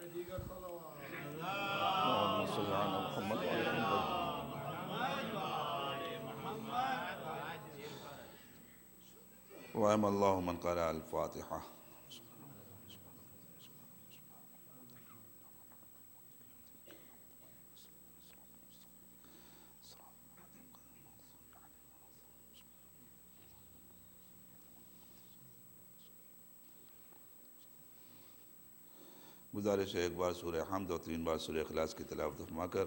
اللهم صل على محمد وعلى آل محمد. وعم الله من قرأ الفاتحة. گزارش ہے ایک بار سورہ حمد اور 3 بار سورہ اخلاص کی تلاوت فرما کر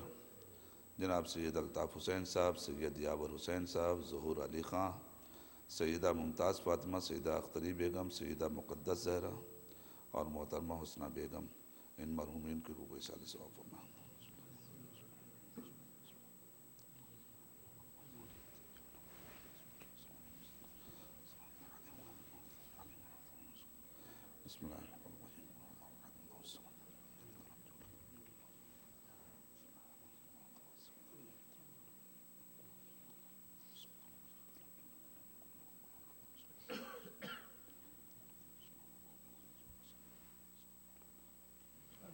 جناب سید الطاف حسین صاحب، سید یاور حسین صاحب، ظہور علی خان، سیدہ ممتاز فاطمہ، سیدہ اختری بیگم، سیدہ مقدس زہرا اور محترمہ حسنہ بیگم، ان مرحومین کی روح اصال ثواب فرما. بسم اللہ الرحمن الرحیم.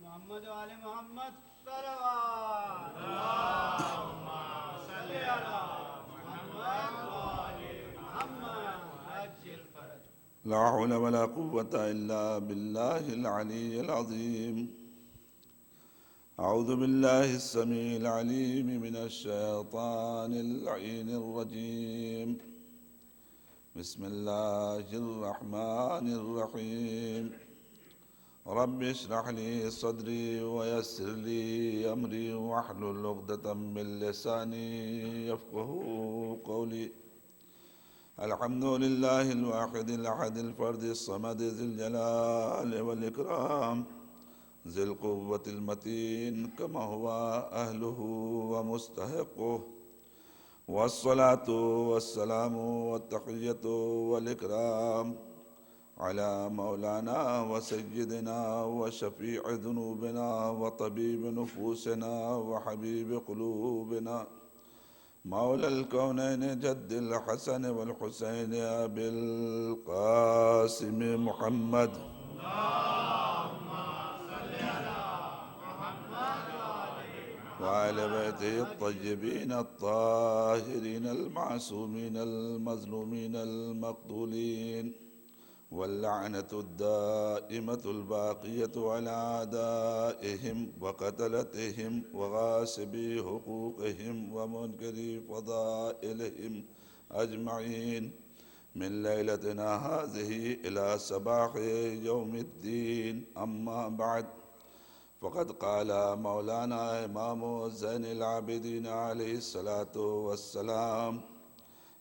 محمد وآل محمد صلوات اللهم صل على محمد وآل محمد عجل فرج. لا حول ولا قوة إلا بالله العلي العظيم. أعوذ بالله السميع العليم من الشيطان اللعين الرجيم. بسم الله الرحمن الرحيم. رب اشرح لي صدري ويسر لي أمري واحلل عقدة من لساني يفقهوا قولي. الحمد لله الواحد الأحد الفرد الصمد ذي الجلال والإكرام ذي القوة المتين كما هو أهله ومستحقه، والصلاة والسلام والتحية والإكرام على مولانا وسيدنا وشفيع ذنوبنا وطبيب نفوسنا وحبيب قلوبنا مولى الكونين جد الحسن والحسين أبي القاسم محمد. وعلى بيته الطيبين الطاهرين المعصومين المظلومين المقتولين، واللعنة الدائمة الباقية على أعدائهم وقتلتهم وغاصبي حقوقهم ومنكري فضائلهم أجمعين من ليلتنا هذه إلى صباح يوم الدين. أما بعد، فقد قال مولانا إمام زين العابدين عليه الصلاة والسلام: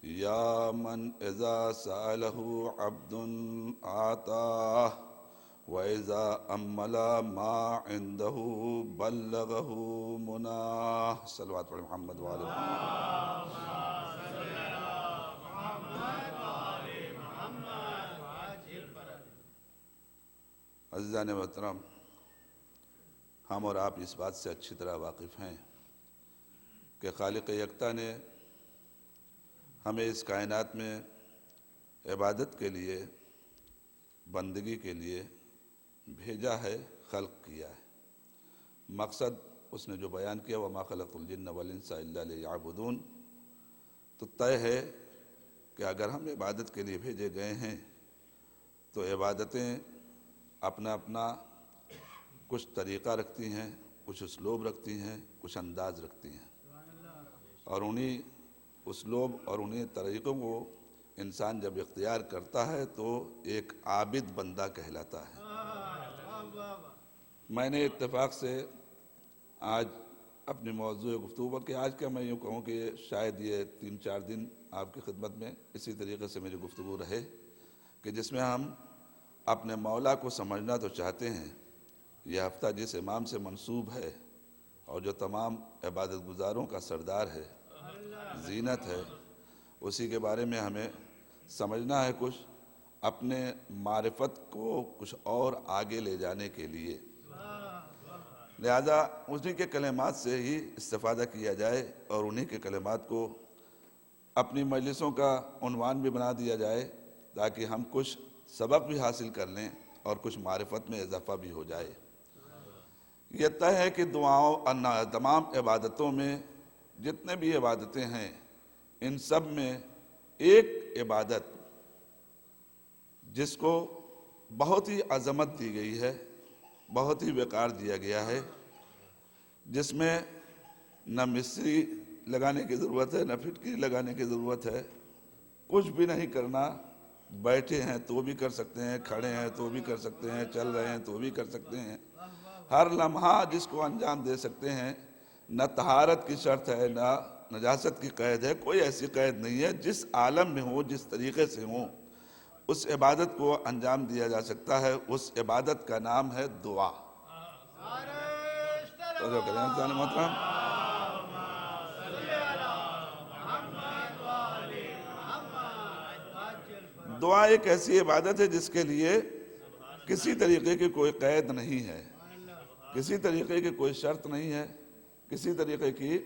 يا من إذا سأله عبد آتاه وإذا أمل ما عنده بلغه مناه. صلوات علی محمد وعلى عزیزان محترم، ہم اور آپ اس بات سے اچھی طرح واقف ہیں کہ خالق یکتا نے ہمیں اس کائنات میں عبادت کے لیے، بندگی کے لیے بھیجا ہے، خلق کیا ہے. مقصد اس نے جو بیان کیا وَمَا خَلَقْتُ الْجِنَّ وَالْإِنسَ إِلَّا لِيَعْبُدُونَ، تو طے ہے کہ اگر ہم عبادت کے لیے بھیجے گئے ہیں تو عبادتیں اپنا اپنا کچھ طریقہ رکھتی ہیں، کچھ اسلوب رکھتی ہیں، کچھ انداز رکھتی ہیں، اور انہی اسلوب اور انہیں طریقوں کو انسان جب اختیار کرتا ہے تو ایک عابد بندہ کہلاتا ہے. میں نے اتفاق سے آج اپنی موضوع گفتگو پر کہ آج کا میں یوں کہوں کہ شاید یہ 3-4 دن آپ کی خدمت میں اسی طریقے سے میری گفتگو رہے کہ جس میں ہم اپنے مولا کو سمجھنا تو چاہتے ہیں. یہ ہفتہ جس امام سے منسوب ہے اور جو تمام عبادت گزاروں کا سردار ہے، زینت ہے، اسی کے بارے میں ہمیں سمجھنا ہے کچھ اپنے معرفت کو کچھ اور آگے لے جانے کے لیے. لہذا انہی کے کلمات سے ہی استفادہ کیا جائے اور انہی کے کلمات کو اپنی مجلسوں کا عنوان بھی بنا دیا جائے تاکہ ہم کچھ سبق بھی حاصل کر لیں اور کچھ معرفت میں اضافہ بھی ہو جائے. یہ طے ہے کہ دعاؤں تمام عبادتوں میں جتنے بھی عبادتیں ہیں ان سب میں ایک عبادت جس کو بہت ہی عظمت دی گئی ہے، بہت ہی وقار دیا گیا ہے، جس میں نہ مصری لگانے کی ضرورت ہے، نہ پھٹکری لگانے کی ضرورت ہے، کچھ بھی نہیں کرنا، بیٹھے ہیں تو بھی کر سکتے ہیں، کھڑے ہیں تو بھی کر سکتے ہیں، چل رہے ہیں تو بھی کر سکتے ہیں، ہر لمحہ جس کو انجام دے سکتے ہیں۔ نہ طہارت کی شرط ہے، نہ نجاست کی قید ہے، کوئی ایسی قید نہیں ہے، جس عالم میں ہو، جس طریقے سے ہو اس عبادت کو انجام دیا جا سکتا ہے۔ اس عبادت کا نام ہے دعا۔ توجہ کریں انسان محترم، دعا ایک ایسی عبادت ہے جس کے لیے کسی طریقے کی کوئی قید نہیں ہے، کسی طریقے کی کوئی شرط نہیں ہے، کسی طریقے کی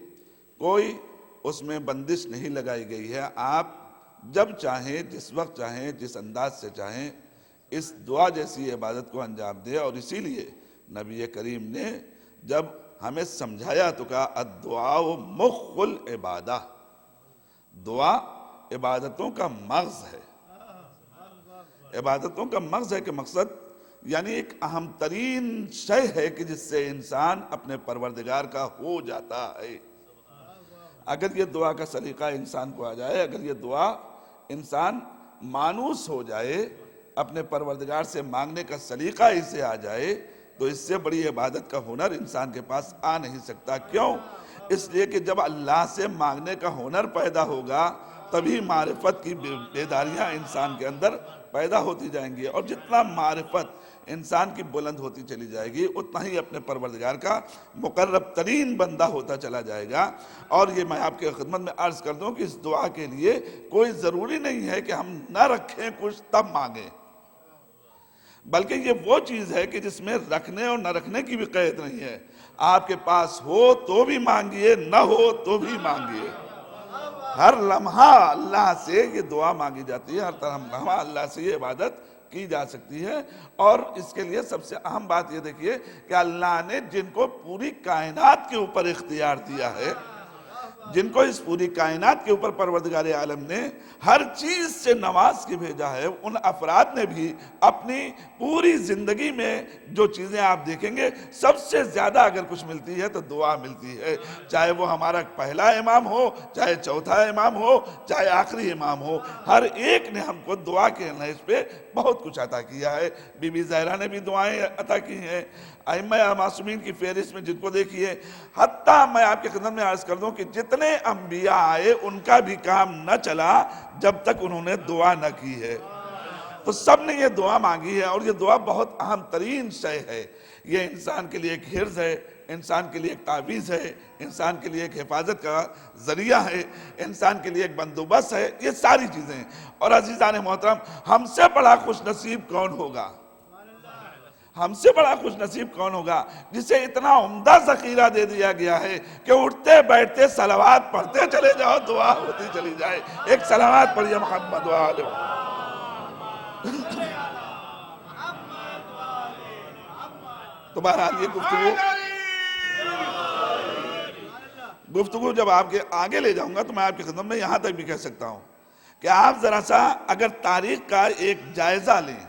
کوئی اس میں بندش نہیں لگائی گئی ہے۔ آپ جب چاہیں، جس وقت چاہیں، جس انداز سے چاہیں اس دعا جیسی عبادت کو انجام دیں، اور اسی لیے نبی کریم نے جب ہمیں سمجھایا تو کہا الدعاء مخ العبادہ، دعا عبادتوں کا مغز ہے، عبادتوں کا مغز ہے کہ مقصد یعنی ایک اہم ترین شے ہے کہ جس سے انسان اپنے پروردگار کا ہو جاتا ہے۔ اگر یہ دعا کا سلیقہ انسان کو آ جائے، اگر یہ دعا انسان مانوس ہو جائے، اپنے پروردگار سے مانگنے کا سلیقہ اسے آ جائے، تو اس سے بڑی عبادت کا ہنر انسان کے پاس آ نہیں سکتا۔ کیوں؟ اس لیے کہ جب اللہ سے مانگنے کا ہنر پیدا ہوگا تبھی معرفت کی بیداریاں انسان کے اندر پیدا ہوتی جائیں گی، اور جتنا معرفت انسان کی بلند ہوتی چلی جائے گی اتنا ہی اپنے پروردگار کا مقرب ترین بندہ ہوتا چلا جائے گا۔ اور یہ میں آپ کے خدمت میں عرض کر دوں کہ اس دعا کے لیے کوئی ضروری نہیں ہے کہ ہم نہ رکھیں کچھ تب مانگیں، بلکہ یہ وہ چیز ہے کہ جس میں رکھنے اور نہ رکھنے کی بھی قید نہیں ہے۔ آپ کے پاس ہو تو بھی مانگیے، نہ ہو تو بھی مانگیے، ہر لمحہ اللہ سے یہ دعا مانگی جاتی ہے، ہر لمحہ اللہ سے یہ عبادت کی جا سکتی ہے۔ اور اس کے لیے سب سے اہم بات یہ دیکھیے کہ اللہ نے جن کو پوری کائنات کے اوپر اختیار دیا ہے، جن کو اس پوری کائنات کے اوپر پروردگار عالم نے ہر چیز سے نواز کے بھیجا ہے، ان افراد نے بھی اپنی پوری زندگی میں جو چیزیں آپ دیکھیں گے سب سے زیادہ اگر کچھ ملتی ہے تو دعا ملتی ہے، چاہے وہ ہمارا پہلا امام ہو، چاہے چوتھا امام ہو، چاہے آخری امام ہو، ہر ایک نے ہم کو دعا کے نحو پہ بہت کچھ عطا کیا ہے۔ بی بی زہرا نے بھی دعائیں عطا کی ہیں، ائمہ معصومین کی فہرست میں جن کو دیکھیے، حتیٰ میں آپ کے خدمت میں عرض کر دوں کہ جتنے انبیاء آئے ان کا بھی کام نہ چلا جب تک انہوں نے دعا نہ کی ہے، تو سب نے یہ دعا مانگی ہے، اور یہ دعا بہت اہم ترین شے ہے۔ یہ انسان کے لیے ایک حرز ہے، انسان کے لیے ایک تعویذ ہے، انسان کے لیے ایک حفاظت کا ذریعہ ہے، انسان کے لیے ایک بندوبست ہے، یہ ساری چیزیں ہیں۔ اور عزیزان محترم، ہم سے بڑا خوش نصیب کون ہوگا؟ ہم سے بڑا خوش نصیب کون ہوگا جسے اتنا عمدہ ذخیرہ دے دیا گیا ہے کہ اٹھتے بیٹھتے صلوات پڑھتے چلے جاؤ، دعا ہوتی چلی جائے۔ ایک صلوات پڑھیے محمد و آلہ تو بہرحال یہ گفتگو جب آپ کے آگے لے جاؤں گا تو میں آپ کی خدمت میں یہاں تک بھی کہہ سکتا ہوں کہ آپ ذرا سا اگر تاریخ کا ایک جائزہ لیں،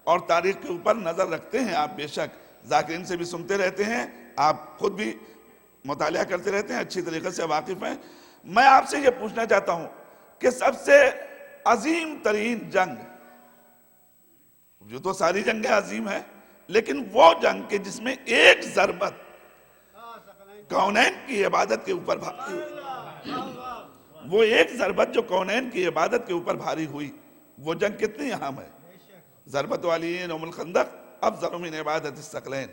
اور تاریخ کے اوپر نظر رکھتے ہیں، آپ بے شک ذاکرین سے بھی سنتے رہتے ہیں، آپ خود بھی مطالعہ کرتے رہتے ہیں، اچھی طریقے سے واقف ہیں، میں آپ سے یہ پوچھنا چاہتا ہوں کہ سب سے عظیم ترین جنگ، جو تو ساری جنگیں عظیم ہیں، لیکن وہ جنگ کہ جس میں ایک ضربت کونین کی عبادت کے اوپر بھاری ہوئی، وہ ایک ضربت جو کونین کی عبادت کے اوپر بھاری ہوئی، وہ جنگ کتنی اہم ہے؟ ضربت والی یوم الخندق افضل من عبادت الثقلین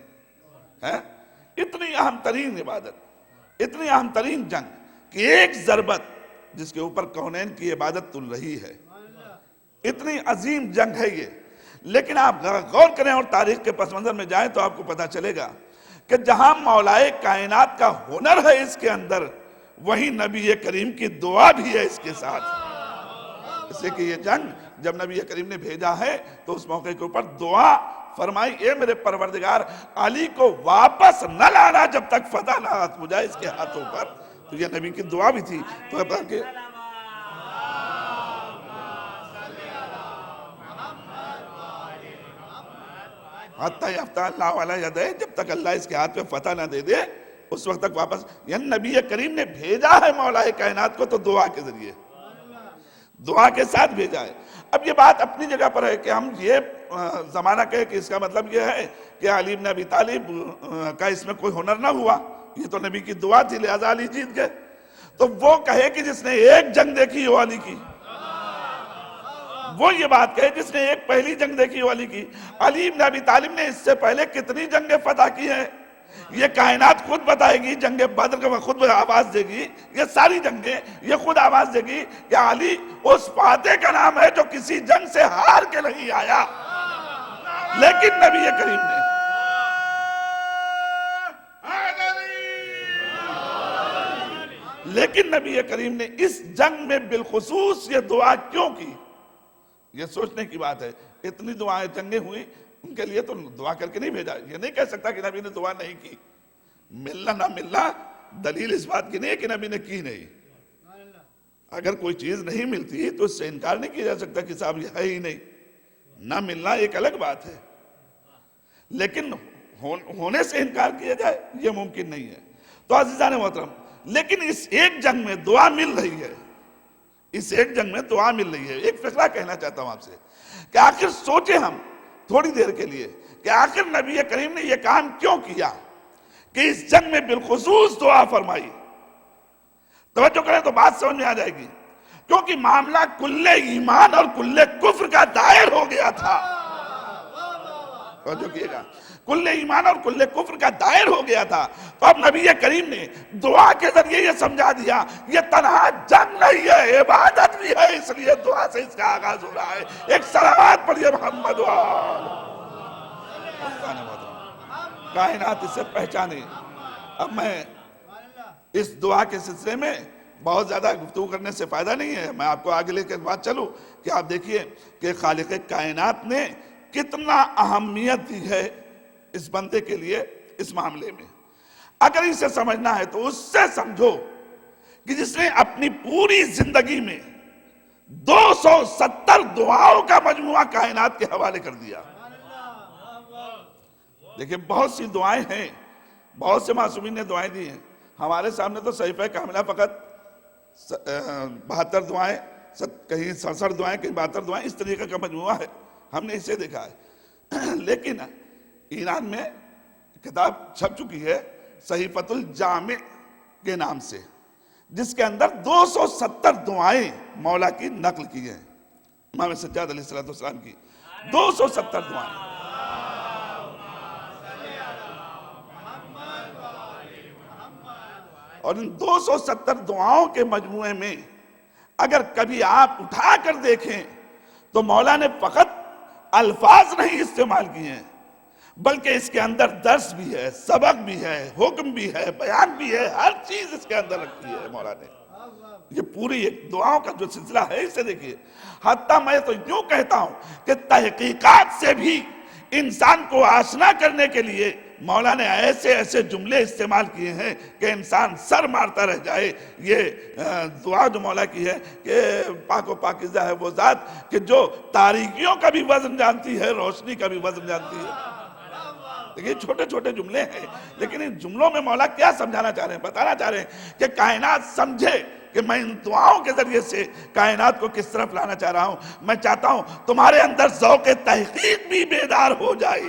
ہے، اتنی اہم ترین عبادت، اتنی اہم ترین جنگ کہ ایک ضربت جس کے اوپر کونین کی عبادت تل رہی ہے، اتنی عظیم جنگ ہے یہ۔ لیکن آپ غور کریں اور تاریخ کے پس منظر میں جائیں تو آپ کو پتا چلے گا کہ جہاں مولا کائنات کا ہنر ہے اس کے اندر، وہیں نبی کریم کی دعا بھی ہے اس کے ساتھ۔ اس سے کہ یہ جنگ جب نبی کریم نے بھیجا ہے تو اس موقع کے اوپر دعا فرمائی اے میرے پروردگار علی کو واپس نہ لانا جب تک فتح نہ ختم ہو جائے اس کے ہاتھوں پر. تو یہ نبی کی دعا بھی تھی. تو کہ حتی یفتح اللہ علی یدیہ، جب تک اللہ اس کے ہاتھ پہ فتح نہ دے دے اس وقت تک واپس. یعنی نبی کریم نے بھیجا ہے مولا کائنات کو تو دعا کے ذریعے، دعا کے ساتھ بھیجا ہے. اب یہ بات اپنی جگہ پر ہے کہ ہم یہ زمانہ کہے کہ اس کا مطلب یہ ہے کہ علی بن ابی طالب کا اس میں کوئی ہنر نہ ہوا، یہ تو نبی کی دعا تھی لہذا علی جیت گئے. تو وہ کہے کہ جس نے ایک جنگ دیکھی وہ علی کی، وہ یہ بات کہے جس نے ایک پہلی جنگ دیکھی وہ علی کی. علی بن ابی طالب نے اس سے پہلے کتنی جنگیں فتح کی ہیں یہ کائنات خود بتائے گی. جنگ بدر کا خود آواز دے گی، یہ ساری جنگیں یہ خود آواز دے گی کہ علی اس فاتح کا نام ہے جو کسی جنگ سے ہار کے نہیں آیا. لیکن نبی کریم نے نبی کریم نے اس جنگ میں بالخصوص یہ دعا کیوں کی؟ یہ سوچنے کی بات ہے. اتنی دعائیں جنگیں ہوئی ان کے لیے تو دعا کر کے نہیں بھیجا. یہ نہیں کہہ سکتا کہ نبی نے دعا نہیں کی. ملنا نہ ملنا دلیل اس بات کی نہیں ہے کہ نبی نے کی نہیں. اگر کوئی چیز نہیں ملتی تو اس سے انکار نہیں کیا جا سکتا کہ صاحب یہ ہے ہی نہیں. نہ ملنا ایک الگ بات ہے، لیکن ہونے سے انکار کیا جائے یہ ممکن نہیں ہے. تو عزیزان محترم، لیکن اس ایک جنگ میں دعا مل رہی ہے، اس ایک جنگ میں دعا مل رہی ہے. ایک فقرہ کہنا چاہتا ہوں آپ سے کہ آخر سوچیں ہم تھوڑی دیر کے لیے کہ آخر نبی کریم نے یہ کام کیوں کیا کہ اس جنگ میں بالخصوص دعا فرمائی. توجہ کریں تو بات سمجھ میں آ جائے گی. کیونکہ معاملہ کل ایمان اور کل کفر کا دائر ہو گیا تھا. توجہ کیے گا، کل ایمان اور کل کفر کا دائر ہو گیا تھا. تو اب نبی کریم نے دعا کے ذریعے یہ سمجھا دیا یہ تنہا جنگ نہیں ہے، عبادت بھی ہے، اس لیے دعا سے اس کا آغاز ہو رہا ہے. ایک صلوات پڑھیے محمد کائنات اسے پہچانے. اب میں اس دعا کے سلسلے میں بہت زیادہ گفتگو کرنے سے فائدہ نہیں ہے. میں آپ کو آگے لے کے بات چلوں کہ آپ دیکھیے کہ خالق کائنات نے کتنا اہمیت دی ہے اس بندے کے لیے اس معاملے میں. اگر اسے سمجھنا ہے تو اس سے سمجھو کہ جس نے اپنی پوری زندگی میں 270 دعاؤں کا مجموعہ کائنات کے حوالے کر دیا. دیکھیں بہت سی دعائیں ہیں، بہت سے معصومین نے دعائیں دی ہیں. ہمارے سامنے تو صحیفہ کاملہ فقط 72 دعائیں، کہیں 67 دعائیں، کہیں 72 دعائیں، اس طریقے کا مجموعہ ہے. ہم نے اسے دیکھا ہے. لیکن ایران میں کتاب چھپ چکی ہے صحیفۃ الجامع کے نام سے، جس کے اندر 270 دعائیں مولا کی نقل کی ہیں، امام سجاد علیہ السلام کی 270 دعائیں. اور ان 270 دعاؤں کے مجموعے میں اگر کبھی آپ اٹھا کر دیکھیں تو مولا نے فقط الفاظ نہیں استعمال کیے ہیں، بلکہ اس کے اندر درس بھی ہے، سبق بھی ہے، حکم بھی ہے، بیان بھی ہے، ہر چیز اس کے اندر رکھی ہے مولا نے. یہ پوری ایک دعاؤں کا جو سلسلہ ہے اسے دیکھیے. حتیٰ میں تو یوں کہتا ہوں کہ تحقیقات سے بھی انسان کو آشنا کرنے کے لیے مولا نے ایسے ایسے جملے استعمال کیے ہیں کہ انسان سر مارتا رہ جائے. یہ دعا جو مولا کی ہے کہ پاک و پاکیزہ ہے وہ ذات کہ جو تاریکیوں کا بھی وزن جانتی ہے، روشنی کا بھی وزن جانتی ہے. دیکھیں چھوٹے چھوٹے جملے ہیں، لیکن ان جملوں میں مولا کیا سمجھانا چاہ رہے ہیں؟ بتانا چاہ رہے ہیں کہ کائنات سمجھے کہ میں ان دعاؤں کے ذریعے سے کائنات کو کس طرف لانا چاہ رہا ہوں. میں چاہتا ہوں تمہارے اندر ذوق تحقیق بھی بیدار ہو جائے،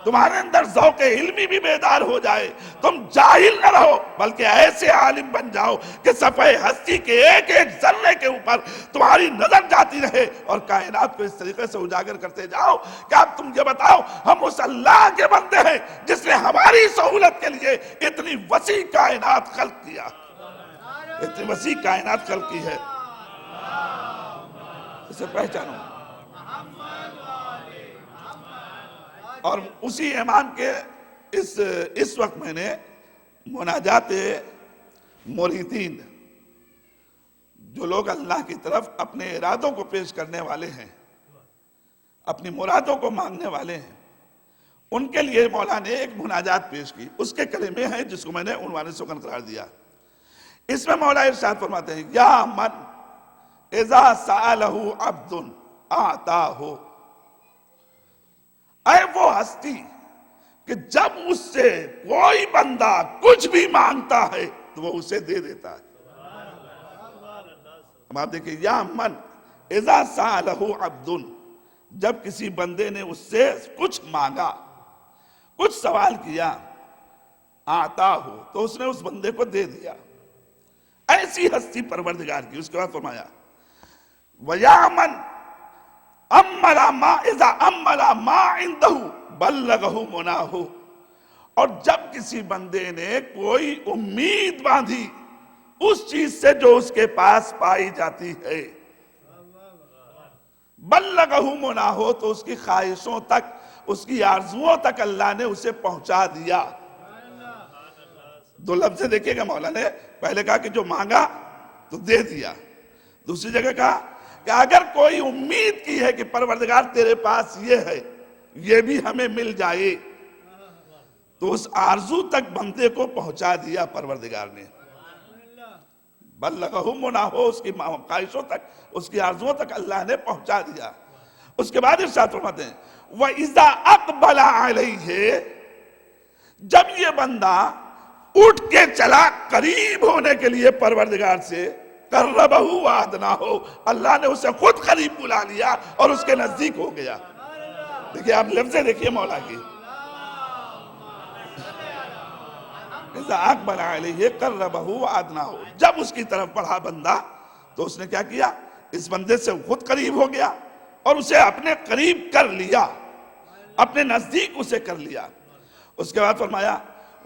تمہارے اندر ذوق علمی بھی بیدار ہو جائے. تم جاہل نہ رہو بلکہ ایسے عالم بن جاؤ کہ صفحہ ہستی کے ایک ایک ذرے کے اوپر تمہاری نظر جاتی رہے اور کائنات کو اس طریقے سے اجاگر کرتے جاؤ کہ اب تم یہ بتاؤ ہم اس اللہ کے بندے ہیں جس نے ہماری سہولت کے لیے اتنی وسیع کائنات خلق کیا، اتنی وسیع کائنات خلق کی ہے. اسے پہچانو. اور اسی ایمان کے اس وقت میں نے مناجات مریدین، جو لوگ اللہ کی طرف اپنے ارادوں کو پیش کرنے والے ہیں، اپنی مرادوں کو مانگنے والے ہیں، ان کے لیے مولا نے ایک مناجات پیش کی، اس کے کلمے ہیں جس کو میں نے عنوان سخن قرار دیا۔ اس میں مولا ارشاد فرماتے ہیں یا من اذا سألہ عبد آتاہ، اے وہ ہستی کہ جب اس سے کوئی بندہ کچھ بھی مانگتا ہے تو وہ اسے دے دیتا ہے۔ اب آپ دیکھیں یا من اذا سألہ عبد، جب کسی بندے نے اس سے کچھ مانگا، کچھ سوال کیا، آتا ہو تو اس نے اس بندے کو دے دیا۔ ایسی ہستی پروردگار کی۔ اس کے بعد فرمایا وَيَا مَنْ أَمَّلَ مَا إِذَا أَمَّلَ مَا عِنْدَهُ بَلَّغَهُ مُنَاهُ، اور جب کسی بندے نے کوئی امید باندھی اس چیز سے جو اس کے پاس پائی جاتی ہے، بلغہ مناہو، تو اس کی خواہشوں تک، اس کی آرزوؤں تک اللہ نے اسے پہنچا دیا۔ دو لفظ دیکھیے گا مولا نے، پہلے کہا کہ جو مانگا تو دے دیا، دوسری جگہ کہا کہ اگر کوئی امید کی ہے کہ پروردگار تیرے پاس یہ ہے، یہ بھی ہمیں مل جائے، تو اس آرزو تک بندے کو پہنچا دیا پروردگار نے۔ بلغہ مناہو، اس کی خواہشوں تک، اس کی آرزوؤں تک اللہ نے پہنچا دیا۔ اس کے بعد ارشاد فرماتے ہیں وَإِذَا أَقْبَلَ عَلَيْهِ، جب یہ بندہ اٹھ کے چلا قریب ہونے کے لیے پروردگار سے، قربہ وَأَدْنَاهُ، اللہ نے اسے خود قریب بلا لیا اور اس کے نزدیک ہو گیا۔ دیکھیں آپ لفظیں دیکھیے مولا کی، اذا اقبل علیہ قربہ وادناہ، جب اس کی طرف بڑھا بندہ تو اس نے کیا کیا، اس بندے سے خود قریب ہو گیا اور اسے اپنے قریب کر لیا، اپنے نزدیک اسے کر لیا۔ اس کے بعد فرمایا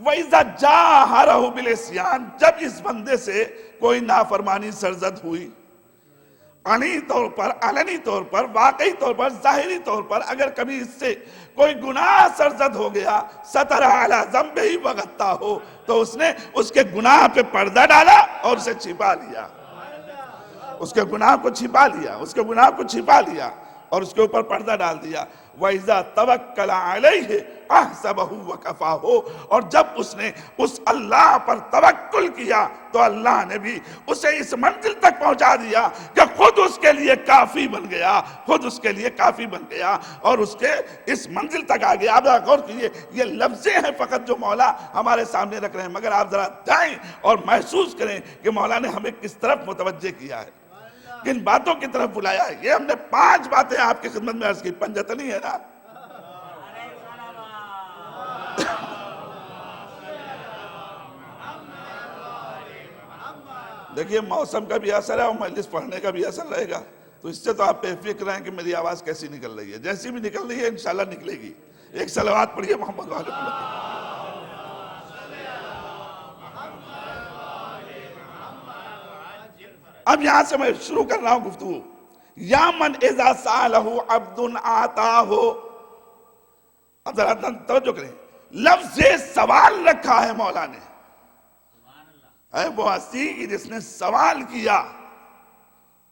وَإِذَا جَاهَرَهُ بِالْعِصْيَانِ، جب اس بندے سے کوئی نافرمانی سرزد ہوئی، علنی طور پر، واقعی طور پر، ظاہری طور پر، اگر کبھی اس سے کوئی گناہ سرزد ہو گیا، سَتَرَ عَلَى ذَنبِهِ وَغَطَّاهُ، تو اس نے اس کے گناہ پہ پردہ ڈالا اور اسے چھپا لیا، اس کے گناہ کو چھپا لیا، اس کے گناہ کو چھپا لیا اور اس کے اوپر پردہ ڈال دیا۔ وَإِذَا تَوَكَّلَ عَلَيْهِ أَحْسَبَهُ وَكَفَاهُ، اور جب اس نے اس اللہ پر توکل کیا تو اللہ نے بھی اسے اس منزل تک پہنچا دیا کہ خود اس کے لیے کافی بن گیا، خود اس کے لیے کافی بن گیا اور اس کے اس منزل تک آ گیا۔ آپ غور کیجئے، یہ لفظیں ہیں فقط جو مولا ہمارے سامنے رکھ رہے ہیں، مگر آپ ذرا جائیں اور محسوس کریں کہ مولا نے ہمیں کس طرف متوجہ کیا ہے، کن باتوں کی طرف بلایا ہے۔ یہ ہم نے 5 باتیں آپ کی خدمت میں عرض کی، پنجتنی ہے نا۔ دیکھیے موسم کا بھی اثر ہے اور مجلس پڑھنے کا بھی اثر رہے گا، تو اس سے تو آپ بے فکر ہیں کہ میری آواز کیسی نکل رہی ہے، جیسی بھی نکل رہی ہے انشاءاللہ نکلے گی۔ ایک صلوات پڑھیے محمد وآلہ محمد۔ اب یہاں سے میں شروع کر رہا ہوں گفتگو۔ یا من اذا سالہ عبد آتاہ، اب ذرا توجہ کریں، لفظ سوال رکھا ہے مولا نے، اے وہ ہستی کی جس نے سوال کیا،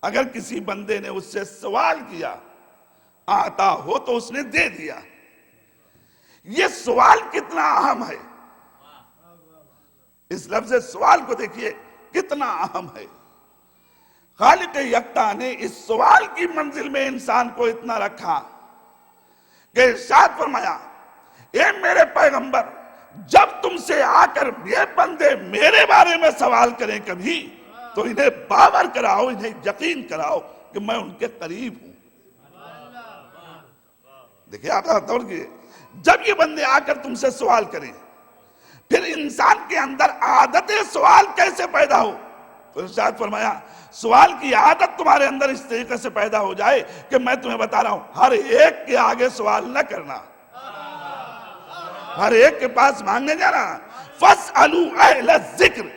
اگر کسی بندے نے اس سے سوال کیا، آتا ہو تو اس نے دے دیا۔ یہ سوال کتنا اہم ہے، اس لفظ سوال کو دیکھیے کتنا اہم ہے۔ خالق یکتا نے اس سوال کی منزل میں انسان کو اتنا رکھا کہ ارشاد فرمایا اے میرے پیغمبر، جب تم سے آ کر یہ بندے میرے بارے میں سوال کریں کبھی تو انہیں باور کراؤ، انہیں یقین کراؤ کہ میں ان کے قریب ہوں۔ دیکھیں آپ دور کیے، جب یہ بندے آ کر تم سے سوال کریں، پھر انسان کے اندر عادت سوال کیسے پیدا ہو؟ تو ارشاد فرمایا سوال کی عادت تمہارے اندر اس طریقے سے پیدا ہو جائے کہ میں تمہیں بتا رہا ہوں، ہر ایک کے آگے سوال نہ کرنا، ہر ایک کے پاس مانگنے جانا۔ فَاسْأَلُوا أَهْلَ الذِّكْرِ،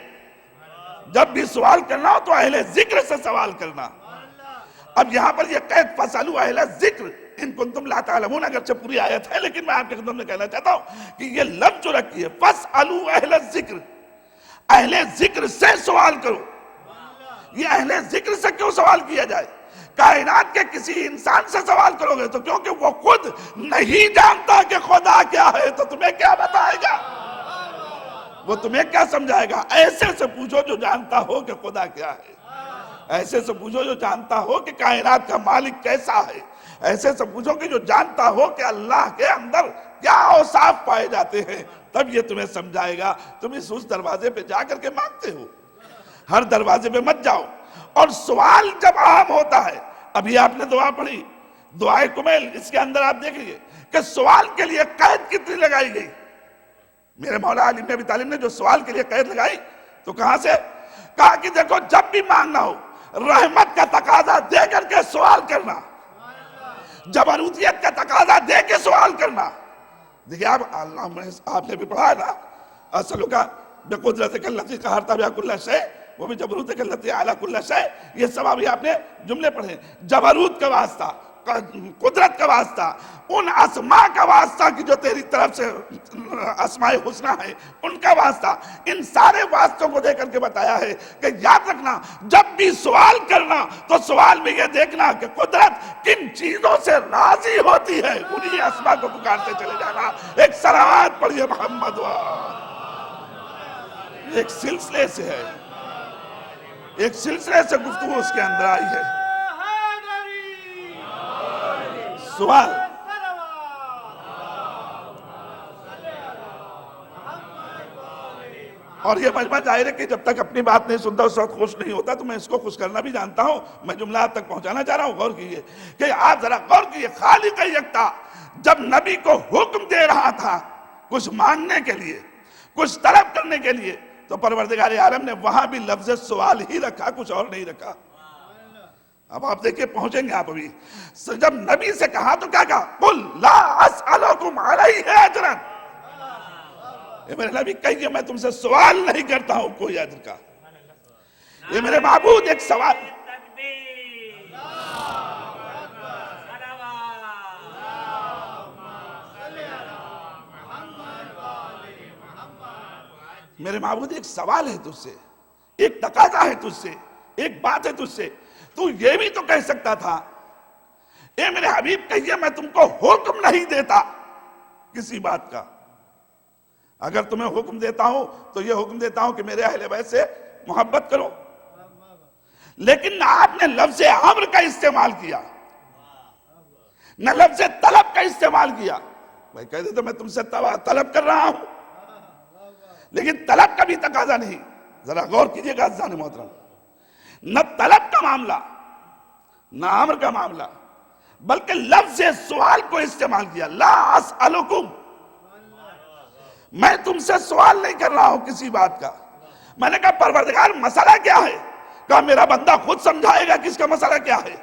جب بھی سوال کرنا ہو تو اہل ذکر سے سوال کرنا۔ اب یہاں پر یہ قید فَاسْأَلُوا أَهْلَ الذِّكْرِ ان کنتم لا تعلمون، اگرچہ پوری آیت ہے لیکن میں آپ کے خدمت میں کہنا چاہتا ہوں کہ یہ لفظ جو رکھی ہے فَاسْأَلُوا أَهْلَ الذِّكْرِ، اہل ذکر سے سوال کرو۔ یہ اہل ذکر سے کیوں سوال کیا جائے؟ کائنات کے کسی انسان سے سوال کرو گے تو کیونکہ وہ خود نہیں جانتا کہ خدا کیا ہے تو تمہیں کیا بتائے گا، وہ تمہیں کیا سمجھائے گا؟ ایسے سے پوچھو جو جانتا ہو کہ خدا کیا ہے، ایسے سے پوچھو جو جانتا ہو کہ کائنات کا مالک کیسا ہے، ایسے سے پوچھو کہ جو جانتا ہو کہ اللہ کے اندر کیا اوصاف پائے جاتے ہیں، تب یہ تمہیں سمجھائے گا۔ تم اس دروازے پہ جا کر کے مانگتے ہو، ہر دروازے پہ مت جاؤ۔ اور سوال جب عام ہوتا ہے، ابھی آپ نے دعا پڑھی، دعائے کمیل، اس کے اندر آپ دیکھئے کہ سوال کے لیے قید کتنی لگائی گئی۔ میرے مولا علی بن ابی طالب نے جو سوال کے لیے قید لگائی تو کہاں سے؟ کہا کہ دیکھو جب بھی مانگنا ہو رحمت کا تقاضا دے کر کے سوال کرنا، جبروتیت کا تقاضا دے کے سوال کرنا۔ دیکھیں آپ نے بھی پڑھا ہے نا، اسألک بقدرتک التی قہرت بہا کل شیء وہ بھی جبروتک التی اعلی کل شیء، یہ سب ابھی آپ نے جملے پڑھے۔ جبروت کا واسطہ، قدرت کا واسطہ، ان اسماء کا واسطہ کی جو تیری طرف سے اسماء حسنہ ہیں ان کا واسطہ، ان سارے واسطوں کو دے کر کے بتایا ہے کہ یاد رکھنا جب بھی سوال کرنا تو سوال میں یہ دیکھنا کہ قدرت کن چیزوں سے راضی ہوتی ہے، انہی اسماء کو پکارتے چلے جانا۔ ایک صلوات پڑھیے محمد ایک سلسلے سے ہے، ایک سلسلے سے گفتگو اس کے اندر آئی ہے۔ سوال اور یہ مجمع ظاہر ہے کہ جب تک اپنی بات نہیں سنتا اس وقت خوش نہیں ہوتا، تو میں اس کو خوش کرنا بھی جانتا ہوں۔ میں جملہ آپ تک پہنچانا چاہ رہا ہوں، غور کیجئے کہ آپ ذرا غور کیجئے، خالق یکتا جب نبی کو حکم دے رہا تھا کچھ مانگنے کے لیے، کچھ طلب کرنے کے لیے، تو پروردگار عالم نے وہاں بھی لفظ سوال ہی رکھا، کچھ اور نہیں رکھا۔ اب آپ دیکھیں پہنچیں گے آپ ابھی، جب نبی سے کہا تو کیا کہا؟ قُلْ لَا أَسْأَلُكُمْ عَلَيْهِ أَجْرًا، اے میرے نبی کہیے میں تم سے سوال نہیں کرتا ہوں کوئی اجر کا۔ یہ میرے معبود ایک سوال، میرے معبود ایک سوال ہے تجھ سے، ایک تقاضا ہے تجھ سے، ایک بات ہے تجھ سے۔ تو یہ بھی تو کہہ سکتا تھا اے میرے حبیب کہیے میں تم کو حکم نہیں دیتا کسی بات کا، اگر تمہیں حکم دیتا ہوں تو یہ حکم دیتا ہوں کہ میرے اہل بیت سے محبت کرو، لیکن نہ آپ نے لفظ امر کا استعمال کیا، نہ لفظ طلب کا استعمال کیا۔ بھائی کہہ دے تو میں تم سے طلب کر رہا ہوں، لیکن طلب کا بھی تقاضا نہیں۔ ذرا غور کیجئے گا عزیزان محترم، نہ طلب کا معاملہ نہ امر کا معاملہ، بلکہ لفظ سوال کو استعمال کیا۔ لا اسألکم، میں تم سے سوال نہیں کر رہا ہوں کسی بات کا۔ میں نے کہا پروردگار مسئلہ کیا ہے؟ کہا میرا بندہ خود سمجھائے گا کہ اس کا مسئلہ کیا ہے۔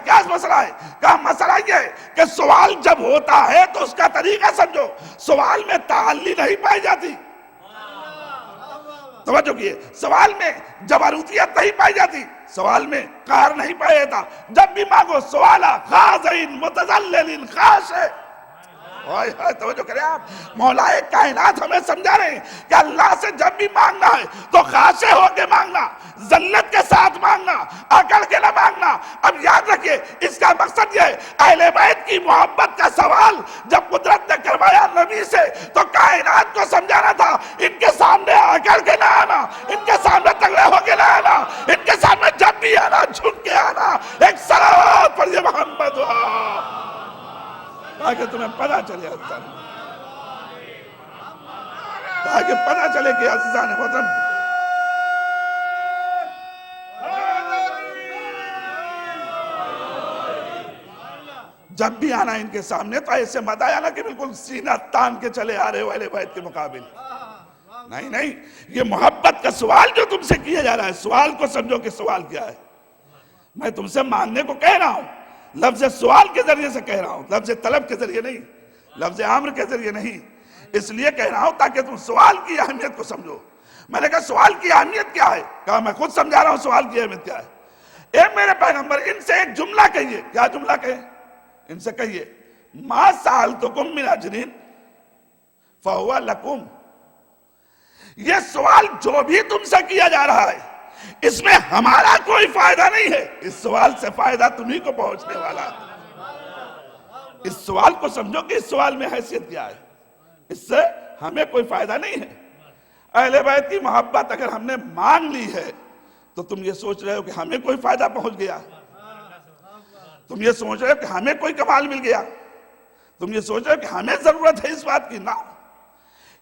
کیا مسئلہ ہے؟ کہا مسئلہ یہ ہے کہ سوال جب ہوتا ہے تو اس کا طریقہ سمجھو، سوال میں تعلی نہیں پائی جاتی، توجہ کیے، سوال میں جبروتیت نہیں پائی جاتی، سوال میں قہر نہیں پایا جاتا۔ جب بھی مانگو سوالا خاضعین متذللین خاشع، توجہ کریں آپ، مولا کائنات ہمیں سمجھا رہے ہیں کہ اللہ سے جب بھی مانگنا ہے تو خاشع ہو کے مانگنا، ذلت کے ساتھ مانگنا، اکڑ کے نہ مانگنا۔ اب یاد رکھیے اس کا مقصد یہ ہے، اہل بیت کی محبت کا سوال جب قدرت نے کروایا نبی سے تو کائنات کو سمجھانا تھا، ان کے سامنے اکڑ کے نہ آنا، ان کے سامنے تگڑے ہو کے نہ آنا، ان کے سامنے جب بھی آنا جھک کے آنا۔ ایک صلوات پڑھیے محمد تاکہ تمہیں پتہ چلے، تاکہ پتہ چلے کہ عزیزان محترم جب بھی آنا ان کے سامنے تو ایسے مت آیا نا کہ بالکل سینہ تان کے چلے آ رہے ہو اہل بیت کے مقابل۔ نہیں نہیں، یہ محبت کا سوال جو تم سے کیا جا رہا ہے، سوال کو سمجھو کہ سوال کیا ہے۔ میں تم سے مانگنے کو کہہ رہا ہوں، لفظ سوال کے ذریعے سے کہہ رہا ہوں، لفظ طلب کے ذریعے نہیں، لفظ امر کے ذریعے نہیں۔ اس لیے کہہ رہا ہوں تاکہ تم سوال کی اہمیت کو سمجھو۔ میں نے کہا سوال کی اہمیت کیا ہے؟ کہا میں خود سمجھا رہا ہوں سوال کی اہمیت کیا ہے۔ اے میرے پیغمبر ان سے ایک جملہ کہیے۔ کیا جملہ کہیں؟ ان سے کہیے ما سألتکم من اجر فہو لکم، یہ سوال جو بھی تم سے کیا جا رہا ہے، اس میں ہمارا کوئی فائدہ نہیں ہے، اس سوال سے فائدہ تمہیں کو پہنچنے والا ہے۔ اس سوال کو سمجھو کہ اس سوال میں حیثیت کیا ہے، اس سے ہمیں کوئی فائدہ نہیں ہے۔ اہل بیت کی محبت اگر ہم نے مانگ لی ہے تو تم یہ سوچ رہے ہو کہ ہمیں کوئی فائدہ پہنچ گیا، تم یہ سوچ رہے ہو کہ ہمیں کوئی کمال مل گیا، تم یہ سوچ رہے ہو کہ ہمیں ضرورت ہے اس بات کی۔ نہ،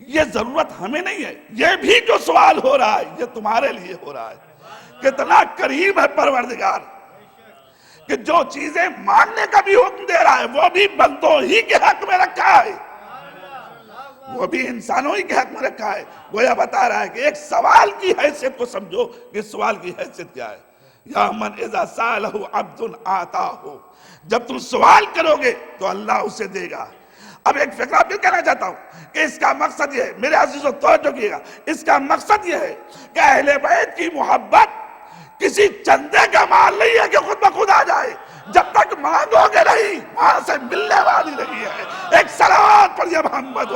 یہ ضرورت ہمیں نہیں ہے۔ یہ بھی جو سوال ہو رہا ہے یہ تمہارے لیے ہو رہا ہے۔ کتنا قریب ہے پروردگار کہ جو چیزیں مانگنے کا بھی حکم دے رہا ہے وہ بھی بندوں ہی کے حق میں رکھا ہے، وہ بھی انسانوں ہی کے حق میں رکھا ہے۔ گویا بتا رہا ہے کہ ایک سوال کی حیثیت کو سمجھو کہ اس سوال کی حیثیت کیا ہے۔ یا من اذا سالہ عبد آتاہ، جب تم سوال کرو گے تو اللہ اسے دے گا۔ اب ایک فقرہ بھی کہنا چاہتا ہوں کہ اس کا مقصد یہ ہے، میرے عزیزو توجہ کیے گا، اس کا مقصد یہ ہے کہ اہل بیت کی محبت کسی چندے کا مال نہیں ہے کہ خود بخود آ جائے۔ جب تک مانگو گے نہیں وہاں سے ملنے والی نہیں ہے۔ ایک صلوات پر یا محمد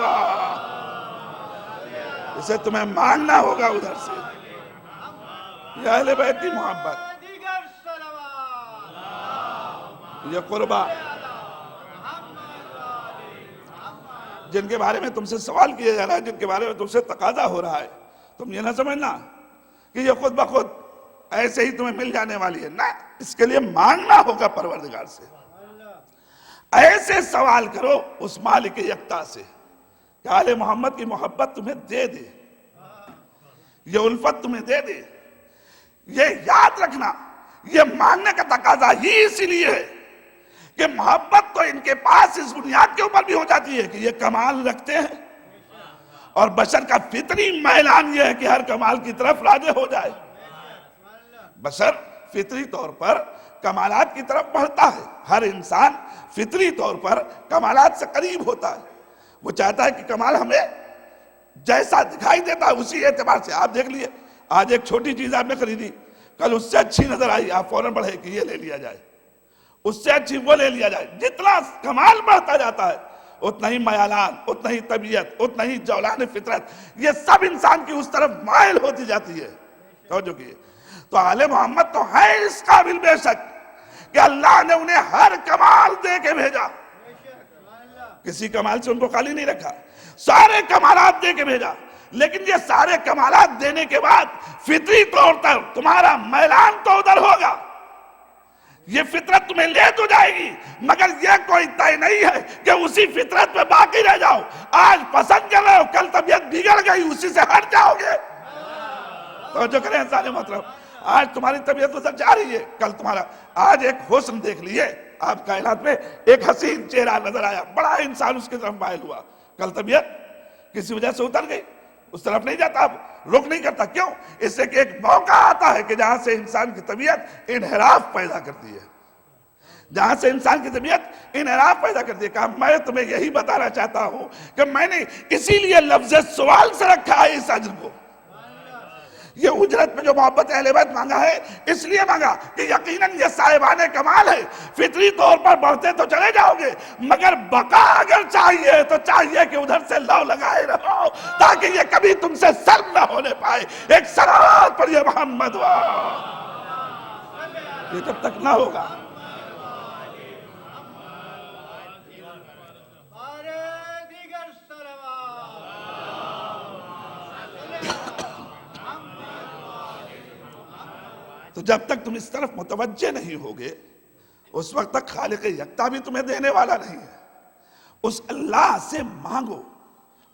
اسے تمہیں مانگنا ہوگا ادھر سے۔ یہ اہل بیت کی محبت، یہ قربہ جن کے بارے میں تم سے سوال کیا جا رہا ہے، جن کے بارے میں تم سے تقاضا ہو رہا ہے، تم یہ نہ سمجھنا کہ یہ خود بخود ایسے ہی تمہیں مل جانے والی ہے۔ نہ، اس کے لیے مانگنا ہوگا پروردگار سے۔ ایسے سوال کرو اس مالک یکتا سے کہ آل محمد کی محبت تمہیں دے دے، یہ الفت تمہیں دے دے۔ یہ یاد رکھنا، یہ مانگنے کا تقاضا ہی اسی لیے ہے کہ محبت تو ان کے پاس اس بنیاد کے اوپر بھی ہو جاتی ہے کہ یہ کمال رکھتے ہیں، اور بشر کا فطری میلان یہ ہے کہ ہر کمال کی طرف راجع ہو جائے۔ بشر فطری طور پر کمالات کی طرف بڑھتا ہے، ہر انسان فطری طور پر کمالات سے قریب ہوتا ہے۔ وہ چاہتا ہے کہ کمال ہمیں جیسا دکھائی دیتا ہے اسی اعتبار سے۔ آپ دیکھ لیے، آج ایک چھوٹی چیز آپ نے خریدی، کل اس سے اچھی نظر آئی، آپ فوراً بڑھے کہ یہ لے لیا جائے، اس سے اچھی وہ لے لیا جائے۔ جتنا کمال بڑھتا جاتا ہے اتنا ہی میلان، اتنا ہی طبیعت، اتنا ہی جولان فطرت، یہ سب انسان کی اس طرف مائل ہوتی جاتی ہے۔ توجہ کیے، تو آل محمد تو ہے اس قابل بے شک کہ اللہ نے انہیں ہر کمال دے کے بھیجا، کسی کمال سے ان کو خالی نہیں رکھا، سارے کمالات دے کے بھیجا۔ لیکن یہ سارے کمالات دینے کے بعد فطری طور پر تمہارا میلان تو ادھر ہوگا، یہ فطرت تمہیں لے تو جائے گی، مگر یہ کوئی طے نہیں ہے کہ اسی فطرت میں باقی رہ جاؤ۔ آج پسند کر رہے ہو، کل طبیعت بگڑ گئی اسی سے ہٹ جاؤ گے۔ توجہ کریں انسان محترم، آج تمہاری طبیعت ادھر جا رہی ہے، کل تمہارا، آج ایک حسن دیکھ لیے آپ کائنات میں، ایک حسین چہرہ نظر آیا، بڑا انسان اس کی طرف مائل ہوا، کل طبیعت کسی وجہ سے اتر گئی، اس طرف نہیں جاتا، اب رخ نہیں کرتا۔ کیوں؟ اس سے کہ ایک موقع آتا ہے کہ جہاں سے انسان کی طبیعت انحراف پیدا کرتی ہے، جہاں سے انسان کی طبیعت انحراف پیدا کرتی ہے۔ کہا میں تمہیں یہی بتانا چاہتا ہوں کہ میں نے اسی لیے لفظ سوال سے رکھا ہے اس اجر کو۔ یہ اجرت میں جو محبت اہل بیت مانگا ہے اس لیے مانگا کہ یقیناً یہ صاحبان کمال ہے، فطری طور پر بڑھتے تو چلے جاؤ گے، مگر بقا اگر چاہیے تو چاہیے کہ ادھر سے لو لگائے رہو تاکہ یہ کبھی تم سے سلب نہ ہونے پائے۔ ایک صلوات پر یہ محمد یہ جب تک نہ ہوگا، تو جب تک تم اس طرف متوجہ نہیں ہوگے اس وقت تک خالق یکتا بھی تمہیں دینے والا نہیں ہے۔ اس اللہ سے مانگو،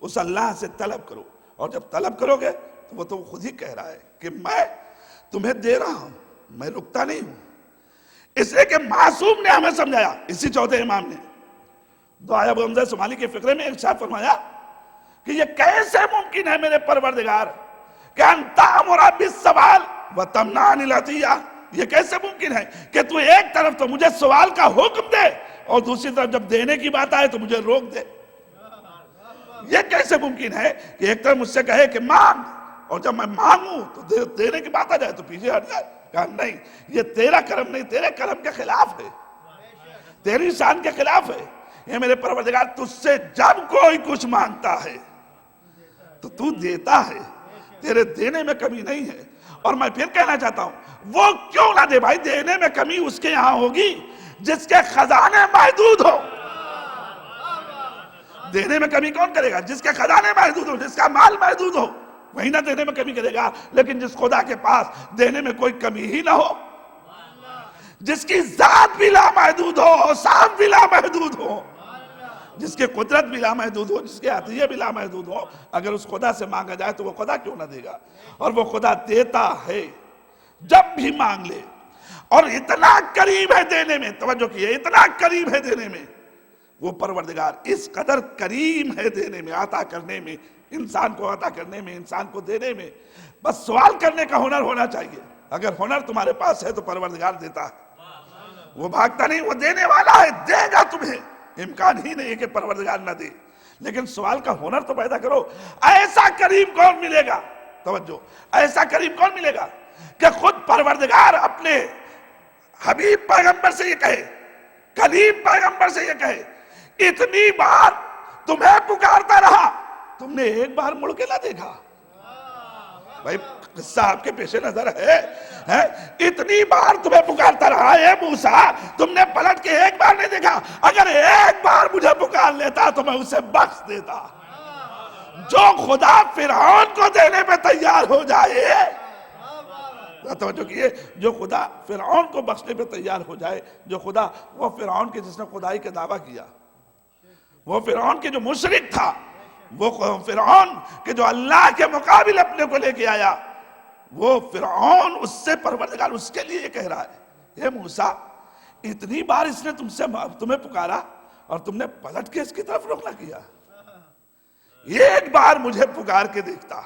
اس اللہ سے طلب کرو، اور جب طلب کرو گے تو وہ تو خود ہی کہہ رہا ہے کہ میں تمہیں دے رہا ہوں، میں رکتا نہیں ہوں۔ اس لیے کہ معصوم نے ہمیں سمجھایا، اسی چوتھے امام نے دعائے ابو حمزہ صومالی کے فقرے میں ارشاد فرمایا کہ یہ کیسے ممکن ہے میرے پروردگار کہ انت امر بالسوال وتمنع العطیہ، یہ کیسے ممکن ہے کہ تو ایک طرف تو مجھے سوال کا حکم دے اور دوسری طرف جب دینے کی بات آئے تو مجھے روک دے۔ یہ کیسے ممکن ہے کہ ایک طرف مجھ سے کہے کہ مانگ اور جب میں مانگوں تو دینے کی بات آ جائے تو پیچھے ہٹ جائے۔ کہا نہیں، یہ تیرا کرم نہیں، تیرے کرم کے خلاف ہے، تیری شان کے خلاف ہے۔ یہ میرے پروردگار تجھ سے جب کوئی کچھ مانگتا ہے تو تو دیتا ہے، تیرے دینے میں کمی نہیں ہے، اور میں پھر کہنا چاہتا ہوں وہ کیوں نہ دے بھائی، دینے میں کمی اس کے یہاں ہوگی جس کے خزانے محدود ہو. دینے میں کمی کون کرے گا؟ جس کے خزانے محدود ہو، جس کا مال محدود ہو، وہی نہ دینے میں کمی کرے گا. لیکن جس خدا کے پاس دینے میں کوئی کمی ہی نہ ہو، جس کی ذات بھی لامحدود ہو، اوصاف بھی لامحدود ہو، جس کی قدرت بھی لامحدود ہو، جس کے عطیے بھی لامحدود ہو، اگر اس خدا سے مانگا جائے تو وہ خدا کیوں نہ دے گا؟ اور وہ خدا دیتا ہے جب بھی مانگ لے. اور اتنا قریب ہے دینے میں، توجہ کیے، اتنا قریب ہے دینے میں. وہ پروردگار اس قدر کریم ہے دینے میں، عطا کرنے میں، انسان کو عطا کرنے میں، انسان کو دینے میں. بس سوال کرنے کا ہنر ہونا چاہیے. اگر ہنر تمہارے پاس ہے تو پروردگار دیتا ہے. وہ بھاگتا نہیں، وہ دینے والا ہے، دے گا تمہیں. امکان ہی نہیں ہے کہ پروردگار نہ دے. لیکن سوال کا ہنر تو پیدا کرو. ایسا کریم کون ملے گا؟ توجہ، ایسا کریم کون ملے گا کہ خود پروردگار اپنے حبیب پیغمبر سے یہ کہے، کلیم پیغمبر سے یہ کہے، اتنی بار تمہیں پکارتا رہا، تم نے ایک بار مڑ کے نہ دیکھا. بھائی قصہ آپ کے پیش نظر ہے. اتنی بار تمہیں پکارتا رہا اے موسیٰ، تم نے پلٹ کے ایک بار نہیں دیکھا. اگر ایک بار مجھے پکار لیتا تو میں اسے بخش دیتا. جو خدا فرعون کو دینے پہ تیار ہو جائے، توجہ کیے، جو خدا فرعون کو بخشنے پہ تیار ہو جائے، جو خدا، وہ فرعون کے جس نے خدائی کا دعویٰ کیا، وہ فرعون کے جو مشرک تھا، وہ فرعون کہ جو اللہ کے مقابل اپنے کو لے کے آیا، وہ فرعون اس سے پروردگار اس کے لیے یہ کہہ رہا ہے، اے موسیٰ اتنی بار اس نے تمہیں پکارا اور تم نے پلٹ کے اس کی طرف رخ نہ کیا. ایک بار مجھے پکار کے دیکھتا.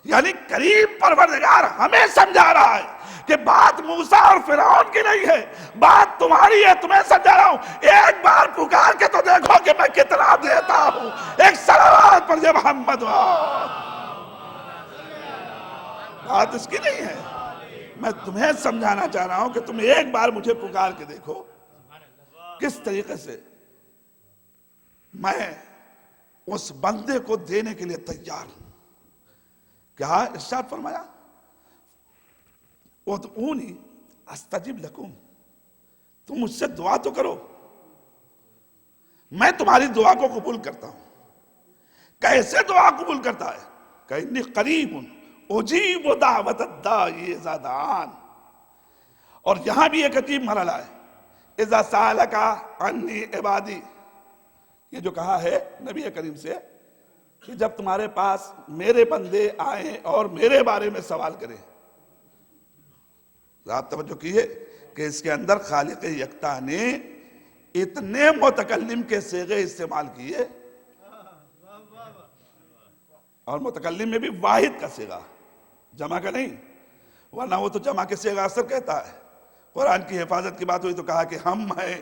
یعنی کریم پروردگار ہمیں سمجھا رہا ہے کہ بات موسیٰ اور فرعون کی نہیں ہے، بات تمہاری ہے. تمہیں سمجھا رہا ہوں، ایک بار پکار کے تو دیکھو کہ میں کتنا دیتا ہوں. ایک صلوات پر جب محمد ہو. بات اس کی نہیں ہے. میں تمہیں سمجھانا چاہ رہا ہوں کہ تم ایک بار مجھے پکار کے دیکھو کس طریقے سے میں اس بندے کو دینے کے لیے تیار ہوں. کیا ارشاد فرمایا؟ ادعونی استجب لکم، تم مجھ سے دعا تو کرو، میں تمہاری دعا کو قبول کرتا ہوں. کیسے دعا قبول کرتا ہے؟ کہ انی قریب اجیب دعوت الداعی اذا دعان. اور یہاں بھی ایک عجیب مرحلہ ہے، اذا سالک عنی عبادی. یہ جو کہا ہے نبی کریم سے کہ جب تمہارے پاس میرے بندے آئیں اور میرے بارے میں سوال کریں. آپ توجہ کیے کہ اس کے اندر خالق یکتا نے اتنے متکلم کے صیغے استعمال کیے، اور متکلم میں بھی واحد کا صیغہ، جمع کا نہیں. ورنہ وہ تو جمع کے صیغہ اثر کہتا ہے. قرآن کی حفاظت کی بات ہوئی تو کہا کہ ہم ہیں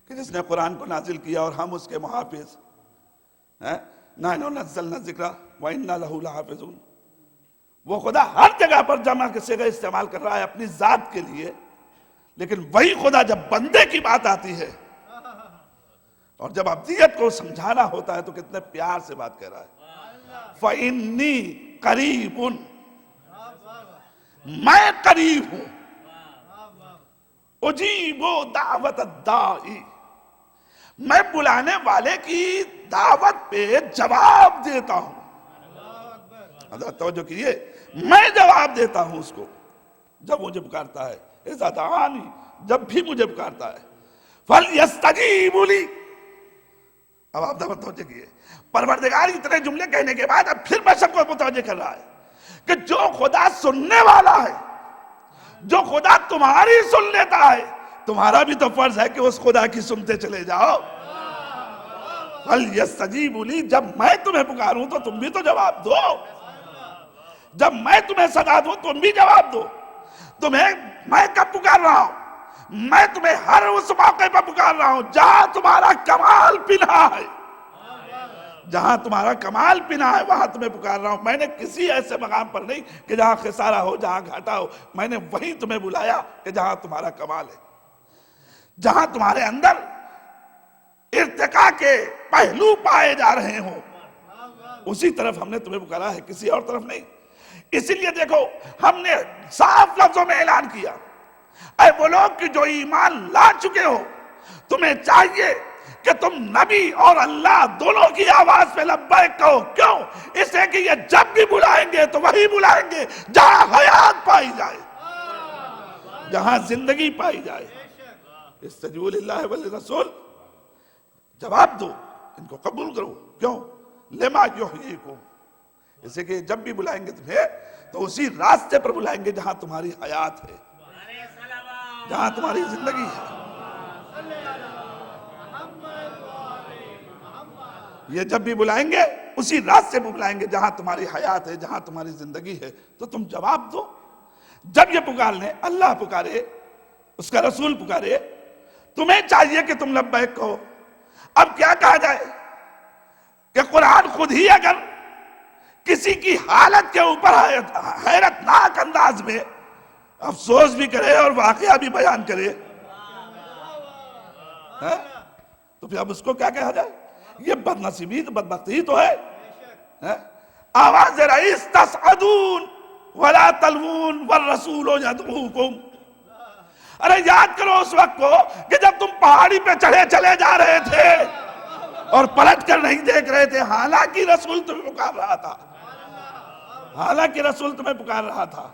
کہ جس نے قرآن کو نازل کیا اور ہم اس کے محافظ ہیں. نَحْنُ نَزَّلْنَا الذِّكْرَ وَإِنَّا لَهُ لَحَافِظُونَ. وہ خدا ہر جگہ پر جمع کے صیغہ استعمال کر رہا ہے اپنی ذات کے لیے. لیکن وہی خدا جب بندے کی بات آتی ہے اور جب ابدیت کو سمجھانا ہوتا ہے تو کتنے پیار سے بات کہہ رہا ہے. فَإِنِّي قَرِيبٌ، میں قریب ہوں. اجیب دعوت الداعی، میں بلانے والے کی دعوت پہ جواب دیتا ہوں. حضرت توجہ کیے، میں جواب دیتا ہوں اس کو جب مجھے پکارتا ہے. اذا دعانی، جب بھی مجھے پکارتا ہے. فَلْيَسْتَجِيبُوا لِي. اب آپ توجہ کیے، پروردگار اتنے جملے کہنے کے بعد اب پھر میں سب کو متوجہ کر رہا ہے کہ جو خدا سننے والا ہے، جو خدا تمہاری سن لیتا ہے، تمہارا بھی تو فرض ہے کہ اس خدا کی سنتے چلے جاؤ. فَلْيَسْتَجِيبُوا لِي، جب میں تمہیں پکاروں تو تم بھی تو جواب دو. جب میں تمہیں صدا دوں تم بھی جواب دو. تمہیں میں کب پکار رہا ہوں؟ میں تمہیں ہر اس موقع پر پکار رہا ہوں جہاں تمہارا کمال پنہا ہے. جہاں تمہارا کمال پنہا ہے وہاں تمہیں پکار رہا ہوں. میں نے کسی ایسے مقام پر نہیں کہ جہاں خسارہ ہو، جہاں گھاٹا ہو. میں نے وہیں تمہیں بلایا کہ جہاں تمہارا کمال ہے، جہاں تمہارے اندر ارتقاء کے پہلو پائے جا رہے ہوں، اسی طرف ہم نے تمہیں پکارا ہے، کسی اور طرف نہیں. اسی لیے دیکھو ہم نے صاف لفظوں میں اعلان کیا، اے وہ لوگ کہ جو ایمان لا چکے ہو، تمہیں چاہیے کہ تم نبی اور اللہ دونوں کی آواز پہ لبیک کہو۔ کیوں؟ اس لیے کہ یہ جب بھی بلائیں گے تو وہی بلائیں گے جہاں حیات پائی جائے، جہاں زندگی پائی جائے۔ استجیبوا للہ والرسول، جواب دو، ان کو قبول کرو۔ کیوں؟ لما یحییکم، اس لیے کہ جب بھی بلائیں گے تمہیں تو اسی راستے پر بلائیں گے جہاں تمہاری حیات ہے، جہاں تمہاری زندگی ہے۔ یہ جب بھی بلائیں گے اسی راستے پر بلائیں گے جہاں تمہاری حیات ہے، جہاں تمہاری زندگی ہے۔ تو تم جواب دو۔ جب یہ پکارنے اللہ پکارے، اس کا رسول پکارے، تمہیں چاہیے کہ تم لبیک کہو۔ اب کیا کہا جائے کہ قرآن خود ہی اگر کسی کی حالت کے اوپر حیرت ناک انداز میں افسوس بھی کرے اور واقعہ بھی بیان کرے تو پھر اب اس کو کیا کہا جائے؟ یہ بدنصیبی بدبختی تو ہے۔ آواز رئیس تصعدون ولا تلوون والرسول یدعوکم۔ ارے یاد کرو اس وقت کو کہ جب تم پہاڑی پہ چلے جا رہے تھے اور پلٹ کر نہیں دیکھ رہے تھے، حالانکہ رسول تمہیں پکار رہا تھا، حالانکہ رسول تمہیں پکار رہا تھا۔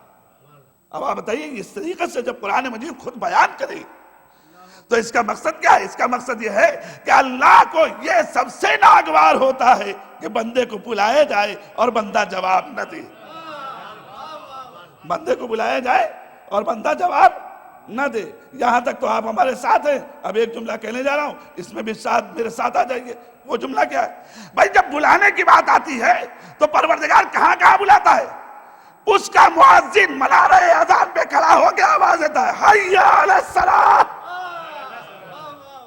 اب آپ بتائیے اس طریقے سے جب قرآن مجید خود بیان کرے تو اس کا مقصد کیا ہے؟ اس کا مقصد یہ ہے کہ اللہ کو یہ سب سے ناگوار ہوتا ہے کہ بندے کو بلائے جائے اور بندہ جواب نہ دے، بندے کو بلایا جائے اور بندہ جواب نہ دے۔ یہاں تک تو آپ ہمارے ساتھ ہیں۔ اب ایک جملہ کہنے جا رہا ہوں، اس میں بھی میرے ساتھ آ جائیے۔ وہ جملہ کیا ہے؟ بھائی جب بلانے کی بات آتی ہے تو پروردگار کہاں کہاں بلاتا ہے؟ اس کا مؤذن منارہ اذان پہ کھڑا ہو کے آواز دیتا ہے، حی علی الصلاۃ،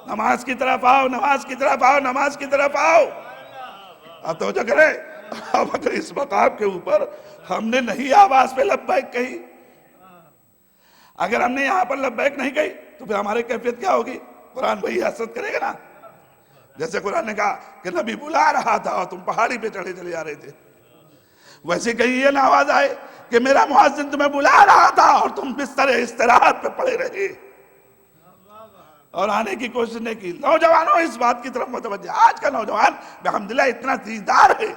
نماز کی طرف آؤ، نماز کی طرف آؤ، نماز کی طرف آؤ۔ اب توجہ کریں، اب اگر اس مقام کے اوپر ہم نے نہیں آواز پہ لبیک کہی، اگر ہم نے یہاں پر لبیک نہیں کہی تو پھر ہماری کیفیت کیا ہوگی؟ قرآن وہی حسرت کرے گا نا، جیسے قرآن نے کہا کہ نبی بلا رہا تھا اور تم پہاڑی پہ چلے جا رہے تھے، ویسے کہیں یہ نہ آواز آئے کہ میرا مؤذن تمہیں بلا رہا تھا اور تم بستر استراحت پہ پڑے رہے اور آنے کی کوشش نہیں کی۔ نوجوانوں اس بات کی طرف متوجہ، آج کا نوجوان بحمدللہ اتنا دیندار ہے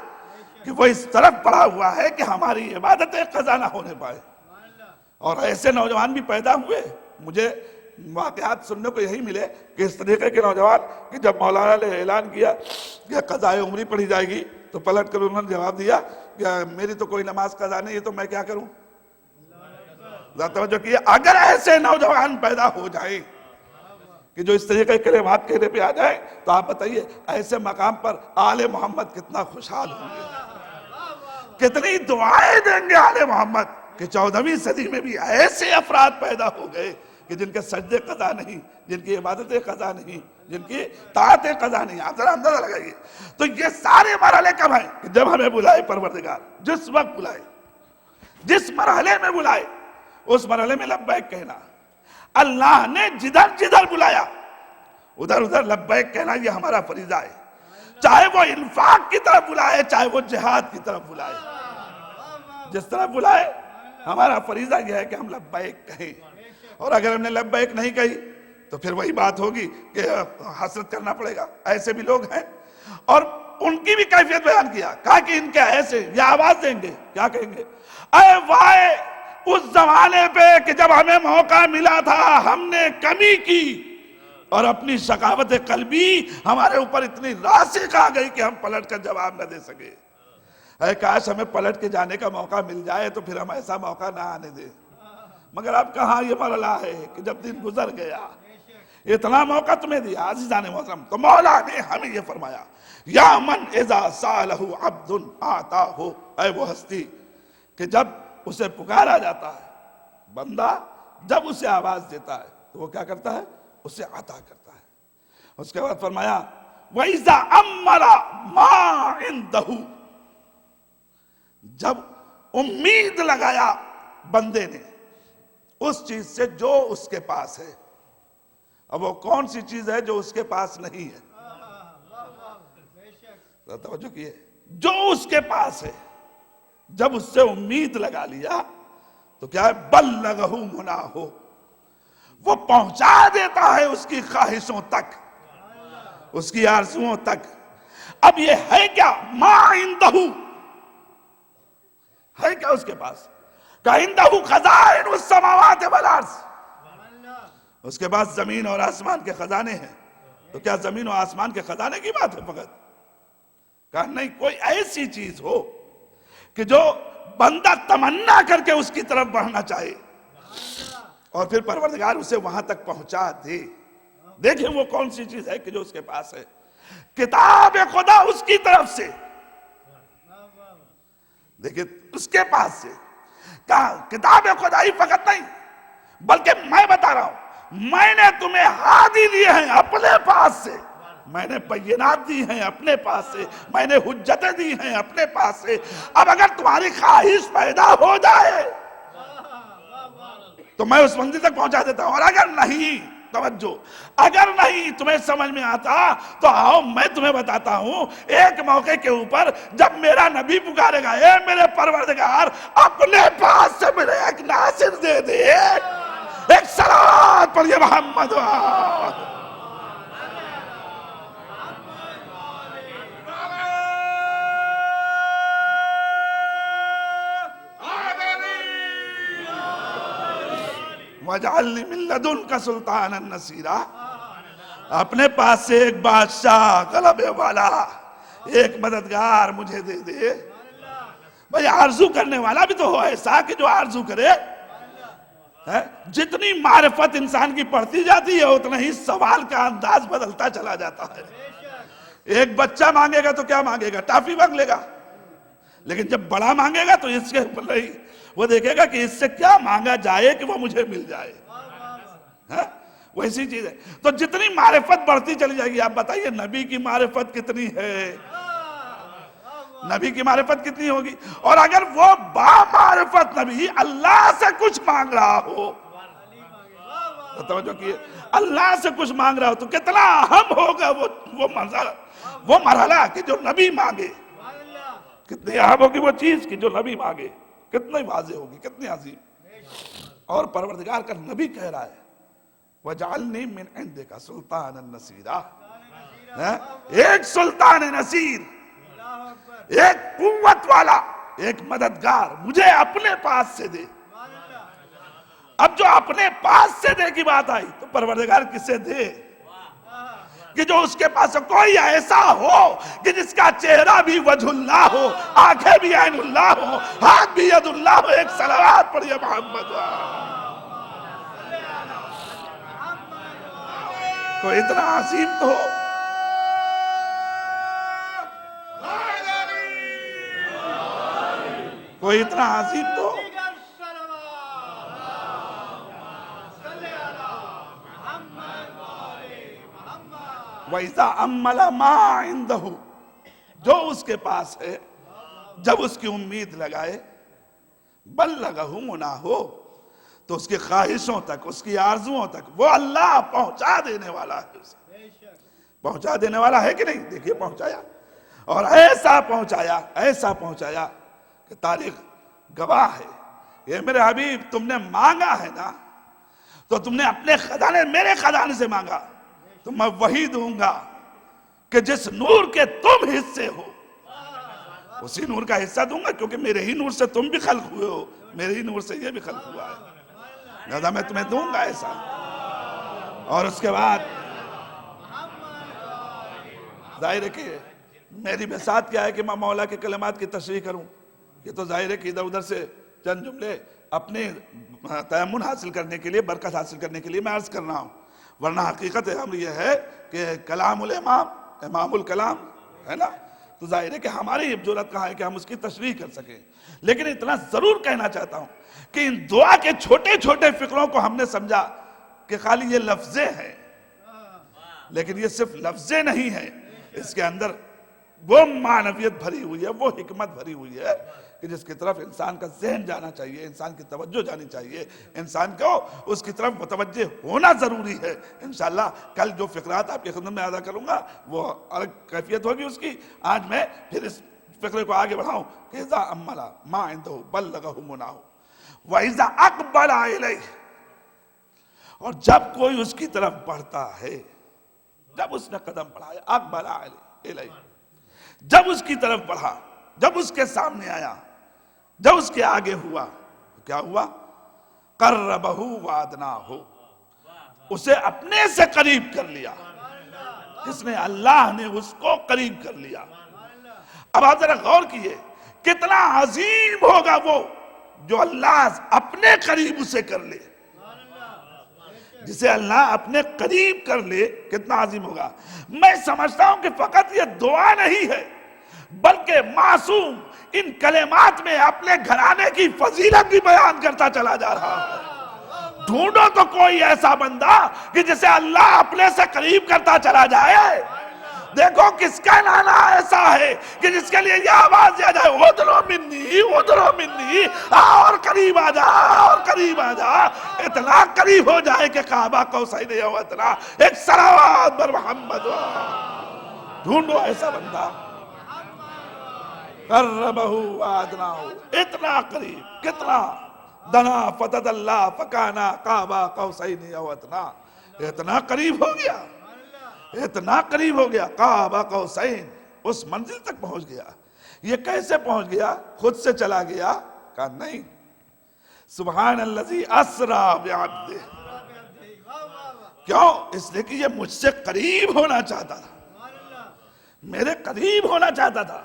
کہ وہ اس طرف پڑا ہوا ہے کہ ہماری عبادتیں قضا نہ ہونے پائے، اور ایسے نوجوان بھی پیدا ہوئے۔ مجھے واقعات سننے کو یہی ملے کہ اس طریقے کے نوجوان کہ جب مولانا نے اعلان کیا کہ قضائے عمری پڑھی جائے گی تو پلٹ کر انہوں نے جواب دیا کہ میری تو کوئی نماز قضا نہیں ہے تو میں کیا کروں؟ ذرا توجہ کیے، اگر ایسے نوجوان پیدا ہو جائیں کہ جو اس طریقے کے کلمات کہنے پہ آ جائیں تو آپ بتائیے ایسے مقام پر آل محمد کتنا خوشحال ہوں گے، کتنی دعائیں دیں گے آل محمد کہ 14ویں صدی میں بھی ایسے افراد پیدا ہو گئے کہ جن کے سجدے قضا نہیں، جن کی عبادتیں قضا نہیں، جن کی طاعتیں قضا نہیں۔ آپ ذرا اندازہ لگائیے۔ تو یہ سارے مرحلے کب ہیں؟ کہ جب ہمیں بلائے پروردگار، جس وقت بلائے، جس مرحلے میں بلائے، اس مرحلے میں لبیک کہنا۔ اللہ نے جدھر جدھر بلایا ادھر ادھر لبیک کہنا، یہ ہمارا فریضہ ہے، چاہے وہ انفاق کی طرف بلائے، چاہے وہ جہاد کی طرف بلائے، جس طرف بلائے ہمارا فریضہ یہ ہے کہ ہم لبیک کہیں۔ اور اگر ہم نے لبیک نہیں کہی تو پھر وہی بات ہوگی کہ حسرت کرنا پڑے گا۔ ایسے بھی لوگ ہیں، اور ان کی بھی کیفیت بیان کیا، کہا کہ ان کے ایسے یہ آواز دیں گے، کیا کہیں گے؟ اے وائے اس زمانے پہ کہ جب ہمیں موقع ملا تھا ہم نے کمی کی اور اپنی شقاوت قلبی ہمارے اوپر اتنی راسخ آ گئی کہ ہم پلٹ کر جواب نہ دے سکے۔ اے کاش ہمیں پلٹ کے جانے کا موقع مل جائے تو پھر ہم ایسا موقع نہ آنے دیں، مگر اب کہاں یہ مرحلہ ہے کہ جب دن گزر گیا، اتنا موقع تمہیں دیا عزیزان محترم۔ تو مولا نے ہمیں یہ فرمایا، یا من اذا سالہ عبد آتاہ، اے وہ ہستی کہ جب اسے پکارا جاتا ہے، بندہ جب اسے آواز دیتا ہے تو وہ کیا کرتا ہے؟ اسے عطا کرتا ہے۔ اس کے بعد فرمایا وَإِذَا أَمَّرَ مَا عِنْدَهُ، جب امید لگایا بندے نے اس چیز سے جو اس کے پاس ہے۔ اب وہ کون سی چیز ہے جو اس کے پاس نہیں ہے؟ توجہ کیے، جو اس کے پاس ہے جب اس سے امید لگا لیا تو کیا ہے؟ بلغہ مناہو، وہ پہنچا دیتا ہے اس کی خواہشوں تک، اس کی آرزوؤں تک۔ اب یہ ہے کیا؟ ما عندہ، ہے کیا اس کے پاس؟ کہ عندہ خزائن السماوات والارض، اس کے پاس زمین اور آسمان کے خزانے ہیں۔ تو کیا زمین و آسمان کے خزانے کی بات ہے فقط؟ کہا نہیں، کوئی ایسی چیز ہو کہ جو بندہ تمنا کر کے اس کی طرف بڑھنا چاہے اور پھر پروردگار اسے وہاں تک پہنچا دے۔ دیکھیں وہ کون سی چیز ہے کہ جو اس کے پاس ہے؟ کتاب خدا اس کی طرف سے، دیکھیں اس کے پاس سے۔ کہا کتاب خدائی فقط نہیں، بلکہ میں بتا رہا ہوں، میں نے تمہیں ہادی دیے ہیں اپنے پاس سے، میں نے بینات دی ہیں اپنے پاس سے، میں نے حجتیں دی ہیں اپنے پاس سے۔ اب اگر تمہاری خواہش پیدا ہو جائے تو میں اس منزل تک پہنچا دیتا ہوں، اور اگر نہیں، توجہ، اگر نہیں تمہیں سمجھ میں آتا تو آؤ میں تمہیں بتاتا ہوں۔ ایک موقع کے اوپر جب میرا نبی پکارے گا، اے میرے پروردگار اپنے پاس سے مجھے ایک ناصر دے دے، ایک صلوات پڑھیے محمد وآلہ۔ وَاجْعَلْنِي مِن لَّدُنْكَ سُلْطَانًا نَصِيرًا، اپنے پاس سے ایک بادشاہ غلبے والا، ایک مددگار مجھے دے دے۔ بھئی آرزو کرنے والا بھی تو ہو ایسا کہ جو آرزو کرے۔ جتنی معرفت انسان کی پڑھتی جاتی ہے اتنا ہی سوال کا انداز بدلتا چلا جاتا ہے۔ ایک بچہ مانگے گا تو کیا مانگے گا؟ ٹافی مانگ لے گا، لیکن جب بڑا مانگے گا تو اس کے اوپر نہیں، وہ دیکھے گا کہ اس سے کیا مانگا جائے کہ وہ مجھے مل جائے۔ ویسی چیز ہے۔ تو جتنی معرفت بڑھتی چلی جائے گی، آپ بتائیے نبی کی معرفت کتنی ہے؟ نبی کی معرفت کتنی ہوگی؟ اور اگر وہ با معرفت نبی اللہ سے کچھ مانگ رہا ہو، تو توجہ کیے، اللہ سے کچھ مانگ رہا ہو تو کتنا اہم ہوگا وہ مرحلہ کہ جو نبی مانگے، کتنی اہم ہوگی وہ چیز کہ جو نبی مانگے، کتنی واضح ہوگی، کتنی عظیم۔ اور پروردگار کا نبی کہہ رہا ہے وَجَعَلْنِي مِنْ عِنْدِكَ سُلْطَانًا نَصِيرًا، ایک سلطان نصیر، ایک قوت والا، ایک مددگار مجھے اپنے پاس سے دے۔ اب جو اپنے پاس سے دے کی بات آئی تو پروردگار کسے دے کہ جو اس کے پاس کوئی ایسا ہو کہ جس کا چہرہ بھی وجہ اللہ ہو، آنکھیں بھی عین اللہ ہو، ہاتھ بھی ید اللہ ہو۔ ایک صلوات پڑھیے محمد۔ تو اتنا عظیم تو ہو، کوئی اتنا عظیم تو ہو۔ وَإِذَا أَمَّلَ مَا عِنْدَهُ، جو اس کے پاس ہے، جب اس کی امید لگائے، بلغہ مناہو، تو اس کی خواہشوں تک، اس کی آرزوؤں تک وہ اللہ پہنچا دینے والا ہے۔ اسے پہنچا دینے والا ہے کہ نہیں؟ دیکھیے پہنچایا، اور ایسا پہنچایا، ایسا پہنچایا کہ تاریخ گواہ ہے۔ یہ میرے حبیب تم نے مانگا ہے نا، تو تم نے اپنے خزانے، میرے خزانے سے مانگا، تو میں وہی دوں گا کہ جس نور کے تم حصے ہو، اسی نور کا حصہ دوں گا، کیونکہ میرے ہی نور سے تم بھی خلق ہوئے ہو، میرے ہی نور سے یہ بھی خلق ہوا ہے، لہذا میں تمہیں دوں گا ایسا۔ اور اس کے بعد ظاہر ہے کہ میری بساط کیا ہے کہ میں مولا کے کلمات کی تشریح کروں، یہ تو ظاہر ہے کہ ادھر ادھر سے چند جملے اپنے تیمن حاصل کرنے کے لیے، برکت حاصل کرنے کے لیے میں عرض کر رہا ہوں، ورنہ حقیقت امر یہ ہے کہ کلام الامام، امام الکلام ہے نا، تو ظاہر ہے کہ ہماری جرات کہاں ہے کہ ہم اس کی تشریح کر سکیں۔ لیکن اتنا ضرور کہنا چاہتا ہوں کہ ان دعا کے چھوٹے چھوٹے فکروں کو ہم نے سمجھا کہ خالی یہ لفظیں ہیں، لیکن یہ صرف لفظیں نہیں ہیں، اس کے اندر وہ معنویت بھری ہوئی ہے، وہ حکمت بھری ہوئی ہے کہ جس کی طرف انسان کا ذہن جانا چاہیے، انسان کی توجہ جانی چاہیے، انسان کو اس کی طرف متوجہ ہونا ضروری ہے۔ انشاءاللہ کل جو فقرات آپ کی خدمت میں ادا کروں گا وہ الگ کیفیت ہوگی اس کی۔ آج میں پھر اس فکرے کو آگے بڑھاؤں کہ اذا املا ما عنده بلغه مناه واذا اقبل الیہ، اور جب کوئی اس کی طرف بڑھتا ہے، جب اس نے قدم بڑھایا، اقبل الیہ، جب اس کی طرف بڑھا، جب اس کے سامنے آیا، جب اس کے آگے ہوا، کیا ہوا؟ قربہ وادناہ، اسے اپنے سے قریب کر لیا۔ کس نے؟ اللہ نے اس کو قریب کر لیا۔ اب آپ ذرا غور کیے کتنا عظیم ہوگا وہ جو اللہ اپنے قریب اسے کر لے، جسے اللہ اپنے قریب کر لے، کتنا عظیم ہوگا۔ میں سمجھتا ہوں کہ فقط یہ دعا نہیں ہے بلکہ معصوم ان کلمات میں اپنے گھرانے کی فضیلت بھی بیان کرتا چلا جا رہا ہے۔ ڈھونڈو تو کوئی ایسا بندہ کہ جسے اللہ اپنے سے قریب کرتا چلا جائے۔ دیکھو کس کا نانا ایسا ہے کہ جس کے لیے یہ آواز دیا جائے ادھرو منی، ادھرو منی، اور قریب آ جا، اور قریب آ جا، اتنا قریب ہو جائے کہ کعبہ قوسین او ادنیٰ، ایک صلوات بر محمد۔ ڈھونڈو ایسا بندہ، قربہ وادناہ، اتنا قریب، کتنا دنا فتد اللہ فکانا قعبہ قوسین او ادنیٰ، اتنا قریب ہو گیا، اتنا قریب ہو گیا، قعبہ قوسین، اس منزل تک پہنچ گیا۔ یہ کیسے پہنچ گیا؟ خود سے چلا گیا؟ کہا نہیں، سبحان الذی اسریٰ بعبدہ۔ کیوں؟ اس لیے کہ یہ مجھ سے قریب ہونا چاہتا تھا، میرے قریب ہونا چاہتا تھا،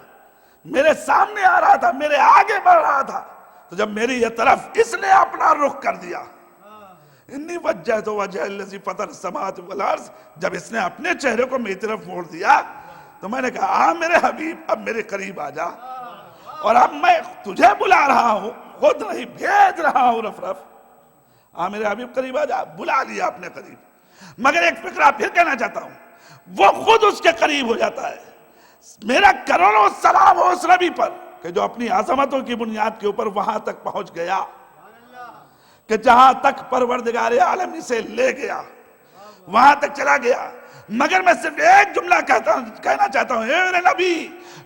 میرے سامنے آ رہا تھا، میرے آگے بڑھ رہا تھا۔ تو جب میری یہ طرف اس نے اپنا رخ کر دیا، انی وجہت وجہ الذی فطر السماوات والارض، جب اس نے اپنے چہرے کو میری طرف موڑ دیا تو میں نے کہا آ میرے حبیب، اب میرے قریب آ جا، اور اب میں تجھے بلا رہا ہوں، خود نہیں بھیج رہا ہوں رف رف، آ میرے حبیب قریب آ جا، بلا لیا اپنے قریب۔ مگر ایک فکرہ پھر کہنا چاہتا ہوں، وہ خود اس کے قریب ہو جاتا ہے۔ میرا کروڑوں سلام ہو اس نبی پر کہ جو اپنی عظمتوں کی بنیاد کے اوپر وہاں تک پہنچ گیا کہ جہاں تک پروردگار عالم اسے لے گیا، وہاں تک چلا گیا۔ مگر میں صرف ایک جملہ کہنا چاہتا ہوں، اے میرے نبی،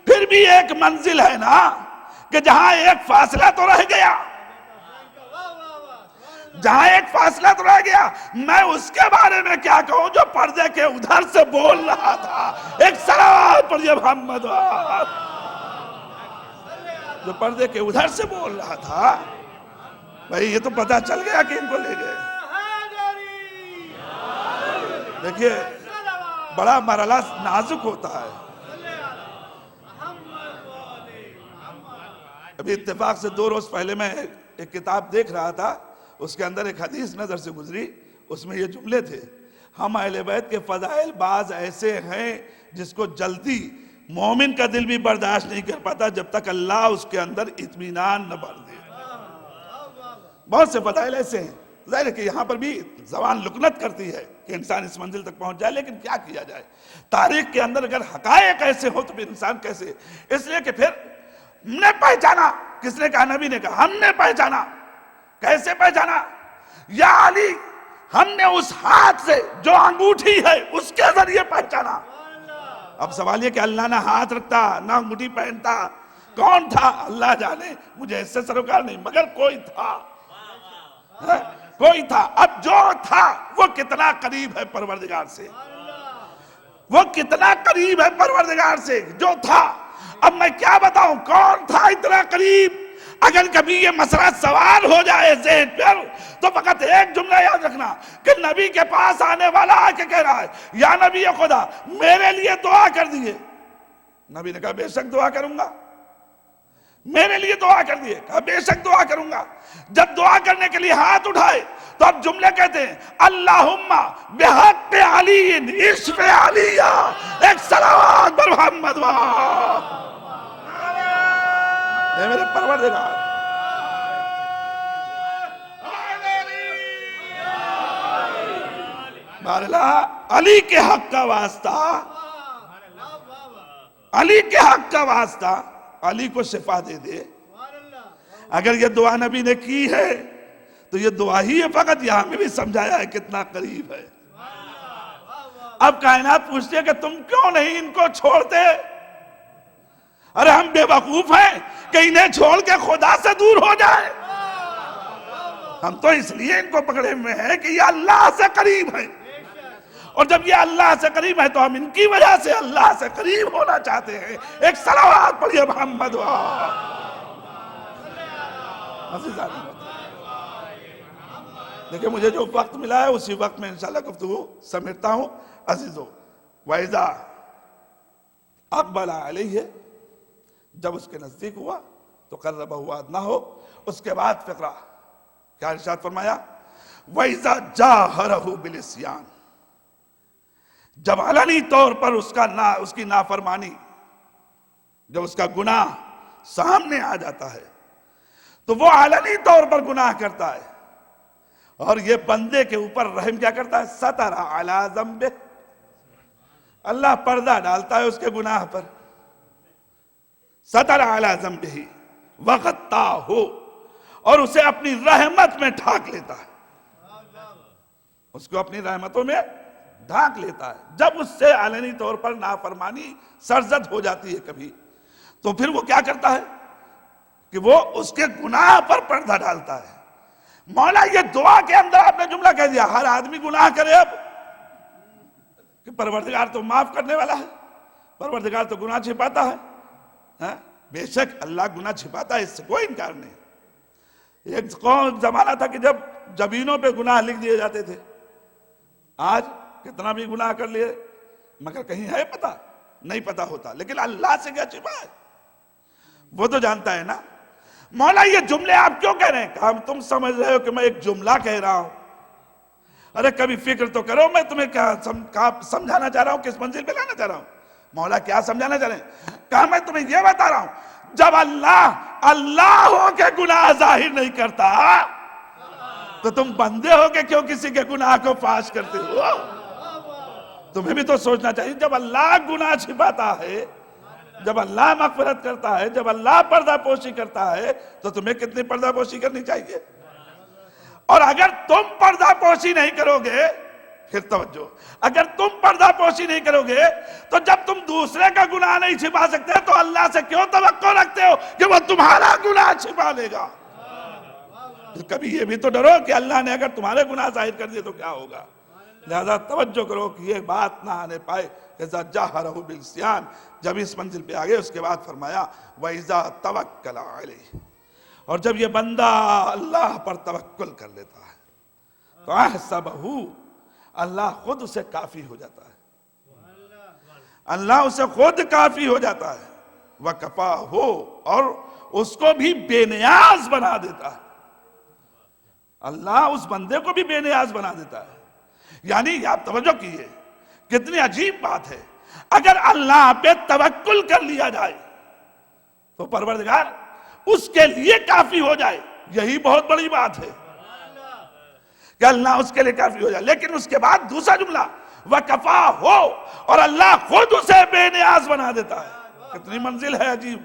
پھر بھی ایک منزل ہے نا کہ جہاں ایک فاصلہ تو رہ گیا، جہاں ایک فاصلہ تو رہ گیا، میں اس کے بارے میں کیا کہوں جو پردے کے ادھر سے بول رہا تھا۔ ایک صلوات پڑھیے محمد، جو پردے کے ادھر سے بول رہا تھا، بھائی یہ تو پتہ چل گیا کہ ان کو لے گئے۔ دیکھیے بڑا مرحلہ نازک ہوتا ہے۔ ابھی اتفاق سے 2 روز پہلے میں ایک کتاب دیکھ رہا تھا، اس کے اندر ایک حدیث نظر سے گزری، اس میں یہ جملے تھے، ہم اہل بیت کے فضائل بعض ایسے ہیں جس کو جلدی مومن کا دل بھی برداشت نہیں کر پاتا جب تک اللہ اس کے اندر اطمینان نہ بھر دے۔ بہت سے فضائل ایسے ہیں، ظاہر ہے کہ یہاں پر بھی زبان لکنت کرتی ہے کہ انسان اس منزل تک پہنچ جائے، لیکن کیا کیا جائے؟ تاریخ کے اندر اگر حقائق ایسے ہو تو پھر انسان کیسے؟ اس لیے کہ پھر ہم نے پہچانا، کس نے کہا؟ نبی نے کہا ہم نے پہچانا۔ کیسے پہچانا؟ یا علی، ہم نے اس ہاتھ سے جو انگوٹھی ہے اس کے ذریعے پہچانا۔ اب سوال یہ کہ اللہ نہ ہاتھ رکھتا نہ انگوٹھی پہنتا، کون تھا؟ اللہ جانے، مجھے اس سے سروکار نہیں، مگر کوئی تھا، کوئی تھا۔ اب جو تھا وہ کتنا قریب ہے پروردگار سے، وہ کتنا قریب ہے پروردگار سے جو تھا۔ اب میں کیا بتاؤں کون تھا اتنا قریب؟ اگر کبھی یہ مسئلہ سوال ہو جائے ذہن پر تو فقط ایک جملہ یاد رکھنا کہ نبی کے پاس آنے والا آ کے کہہ رہا ہے یا نبی خدا میرے لیے دعا کر دیئے۔ نبی نے کہا بے شک دعا کروں گا، میرے لیے دعا کر دیئے، کہا بے شک دعا کروں گا۔ جب دعا کرنے کے لیے ہاتھ اٹھائے تو اب جملے کہتے ہیں اللہم بحق علی عشق علیہ، ایک صلوات بر محمد اے میرے پروردگار۔ باراللہ علی کے حق کا واسطہ، علی کے حق کا واسطہ، علی کو شفا دے دے۔ اگر یہ دعا نبی نے کی ہے تو یہ دعا ہی ہے، فقط یہاں میں بھی سمجھایا ہے کتنا قریب ہے۔ اب کائنات پوچھتے ہیں کہ تم کیوں نہیں ان کو چھوڑتے؟ ارے ہم بے وقوف ہیں کہ انہیں چھوڑ کے خدا سے دور ہو جائے. ہم تو اس لیے ان کو پکڑے ہوئے ہیں کہ یہ اللہ سے قریب ہیں، اور جب یہ اللہ سے قریب ہے تو ہم ان کی وجہ سے اللہ سے قریب ہونا چاہتے ہیں. ایک صلوات پڑھیے محمد دیکھیں مجھے جو وقت ملا ہے اسی وقت میں انشاءاللہ گفتگو سمیٹتا ہوں. عزیزو وَإِذَا اقبل علیہ، جب اس کے نزدیک ہوا تو قربہ ادناہ، اس کے بعد فقرہ کیا ارشاد فرمایا؟ وَإِذَا جَاهَرَهُ بِالْعِصْيَانِ، جب علنی طور پر اس کی نافرمانی، جب اس کا گناہ سامنے آ جاتا ہے تو وہ علنی طور پر گناہ کرتا ہے، اور یہ بندے کے اوپر رحم کیا کرتا ہے؟ سَتَرَ عَلَى ذَنْبِهِ، اللہ پردہ ڈالتا ہے اس کے گناہ پر. سَتَرَ عَلَى ذَنْبِهِ وَغَطَّاهُ، اور اسے اپنی رحمت میں ڈھانک لیتا ہے، اس کو اپنی رحمتوں میں ڈھانک لیتا ہے. جب اس سے علنی طور پر نافرمانی سرزد ہو جاتی ہے کبھی، تو پھر وہ کیا کرتا ہے کہ وہ اس کے گناہ پر پردہ ڈالتا ہے. مولا یہ دعا کے اندر آپ نے جملہ کہہ دیا ہر آدمی گناہ کرے اب، کہ پروردگار تو معاف کرنے والا ہے، پروردگار تو گناہ چھپاتا ہے. بے شک اللہ گناہ چھپاتا ہے، اس سے کوئی انکار نہیں. ایک زمانہ تھا کہ جب جبینوں پہ گناہ لکھ دیے جاتے تھے. آج کتنا بھی گناہ کر لیے مگر کہیں ہے پتہ نہیں پتہ ہوتا، لیکن اللہ سے کیا چھپا ہے وہ تو جانتا ہے نا. مولا یہ جملے آپ کیوں کہہ رہے ہیں؟ کہا تم سمجھ رہے ہو کہ میں ایک جملہ کہہ رہا ہوں؟ ارے کبھی فکر تو کرو، میں تمہیں کیا سمجھانا چاہ رہا ہوں، کس منزل پہ لانا چاہ رہا ہوں؟ مولا کیا سمجھانا چاہ رہے ہیں؟ کہا میں تمہیں یہ بتا رہا ہوں، جب اللہ ہو کے گناہ ظاہر نہیں کرتا تو تم بندے ہو کے کیوں کسی کے گناہ کو فاش کرتے ہو؟ تمہیں بھی تو سوچنا چاہیے. جب اللہ گناہ چھپاتا ہے، جب اللہ مغفرت کرتا ہے، جب اللہ پردہ پوشی کرتا ہے، تو تمہیں کتنی پردہ پوشی کرنی چاہیے. اور اگر تم پردہ پوشی نہیں کرو گے، پھر توجہ، اگر تم پردہ پوشی نہیں کرو گے تو جب تم دوسرے کا گناہ نہیں چھپا سکتے تو اللہ سے کیوں توقع رکھتے ہو کہ وہ تمہارا گناہ چھپا لے گا؟ کبھی یہ بھی تو ڈرو کہ اللہ نے اگر تمہارے گناہ ظاہر کر دیے تو کیا ہوگا. لہذا توجہ کرو کہ یہ بات نہ آنے پائے. اِذَا جَاهَرَهُ بِالْعِصْيَانِ، جب اس منزل پہ آگئے اس کے بعد فرمایا وَإِذَا تَوَكَّلَ عَلَيْهِ، اور جب یہ بندہ اللہ پر توکل کر لیتا ہے تو احسبہ، اللہ خود اسے کافی ہو جاتا ہے، اللہ اسے خود کافی ہو جاتا ہے. وَكَفَاهُ، اور اس کو بھی بے نیاز بنا دیتا ہے. اللہ اس بندے کو بھی بے نیاز بنا دیتا ہے. یعنی آپ توجہ کیجئے کتنی عجیب بات ہے. اگر اللہ پہ توکل کر لیا جائے تو پروردگار اس کے لیے کافی ہو جائے. یہی بہت بڑی بات ہے کہ اللہ اس کے لیے کافی ہو جائے. لیکن اس کے بعد دوسرا جملہ وَكَفَاهُ، اور اللہ خود اسے بے نیاز بنا دیتا ہے. کتنی منزل ہے عجیب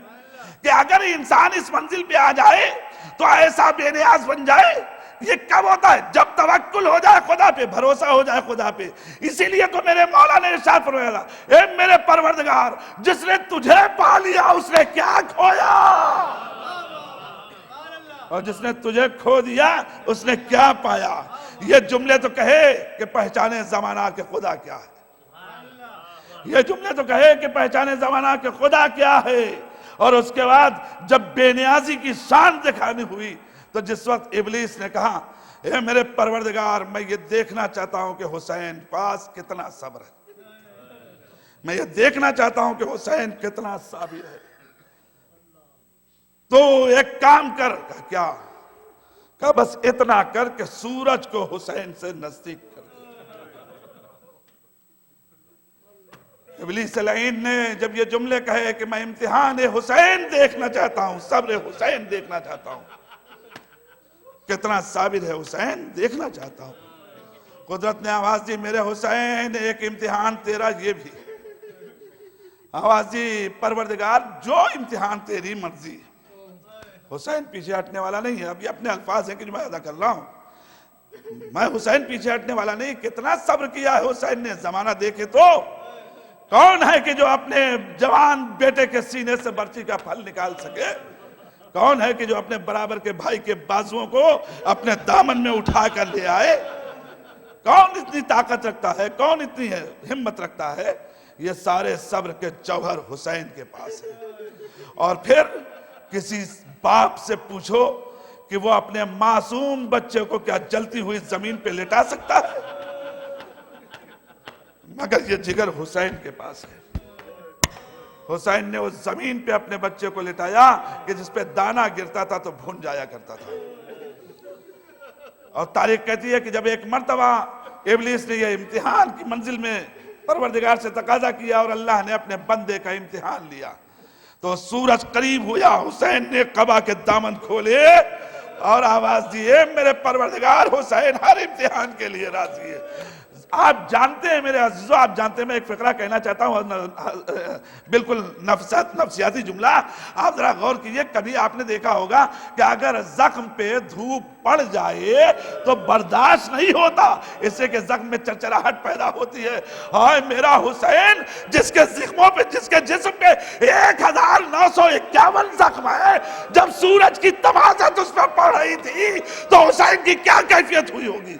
کہ اگر انسان اس منزل پہ آ جائے تو ایسا بے نیاز بن جائے. یہ کب ہوتا ہے؟ جب توکل ہو جائے خدا پہ، بھروسہ ہو جائے خدا پہ. اسی لیے تو میرے مولا نے ارشاد فرمایا تھا، اے میرے پروردگار، جس نے تجھے پا لیا اس نے کیا کھویا، اور جس نے تجھے کھو دیا اس نے کیا پایا. یہ جملے تو کہے کہ پہچانے زمانہ کے خدا کیا ہے. یہ جملے تو کہے کہ پہچانے زمانہ کے خدا کیا ہے. اور اس کے بعد جب بے نیازی کی شان دکھانی ہوئی تو جس وقت ابلیس نے کہا، اے میرے پروردگار، میں یہ دیکھنا چاہتا ہوں کہ حسین پاس کتنا صبر ہے، میں یہ دیکھنا چاہتا ہوں کہ حسین کتنا صابر ہے، تو ایک کام کر. کیا؟ کہ بس اتنا کر کہ سورج کو حسین سے نزدیک کر دے. ابلیس لعین نے جب یہ جملے کہے کہ میں امتحان حسین دیکھنا چاہتا ہوں، صبر حسین دیکھنا چاہتا ہوں، کتنا صابر ہے حسین دیکھنا چاہتا ہوں. قدرت نے آواز دی، میرے حسین ایک امتحان تیرا یہ بھی. آواز دی، پروردگار جو امتحان تیری مرضی. حسین پیچھے ہٹنے والا نہیں ہے. اب یہ اپنے الفاظ ہیں کہ جو میں ادا کر رہا ہوں. میں حسین پیچھے ہٹنے والا نہیں. کتنا صبر کیا ہے حسین نے. زمانہ دیکھے تو کون ہے کہ جو اپنے جوان بیٹے کے سینے سے برچی کا پھل نکال سکے؟ کون ہے کہ جو اپنے برابر کے بھائی کے بازوؤں کو اپنے دامن میں اٹھا کر لے آئے؟ کون اتنی طاقت رکھتا ہے؟ کون اتنی ہمت رکھتا ہے؟ یہ سارے صبر کے جوہر حسین کے پاس ہے۔ اور پھر کسی باپ سے پوچھو کہ وہ اپنے معصوم بچے کو کیا جلتی ہوئی زمین پہ لٹا سکتا ہے؟ مگر یہ جگر حسین کے پاس ہے۔ حسین نے اس زمین پہ اپنے بچے کو لٹایا کہ جس پہ دانا گرتا تھا تو بھون جایا کرتا تھا۔ اور تاریخ کہتی ہے کہ جب ایک مرتبہ ابلیس نے یہ امتحان کی منزل میں پروردگار سے تقاضا کیا اور اللہ نے اپنے بندے کا امتحان لیا، تو سورج قریب ہوا، حسین نے قبا کے دامن کھولے اور آواز دی، اے میرے پروردگار، حسین ہر امتحان کے لیے راضی ہے۔ آپ جانتے ہیں میرے عزیزو، آپ جانتے ہیں، میں ایک فقرہ کہنا چاہتا ہوں، بالکل نفسیاتی جملہ، آپ ذرا غور کیجئے۔ کبھی آپ نے دیکھا ہوگا کہ اگر زخم پہ دھوپ پڑ جائے تو برداشت نہیں ہوتا، اس سے کہ زخم میں چرچراہٹ پیدا ہوتی ہے۔ ہائے میرا حسین، جس کے زخموں پہ، جس کے جسم پہ 1951 زخم ہے، جب سورج کی تمازت اس پر پڑ رہی تھی تو حسین کی کیا کیفیت ہوئی ہوگی؟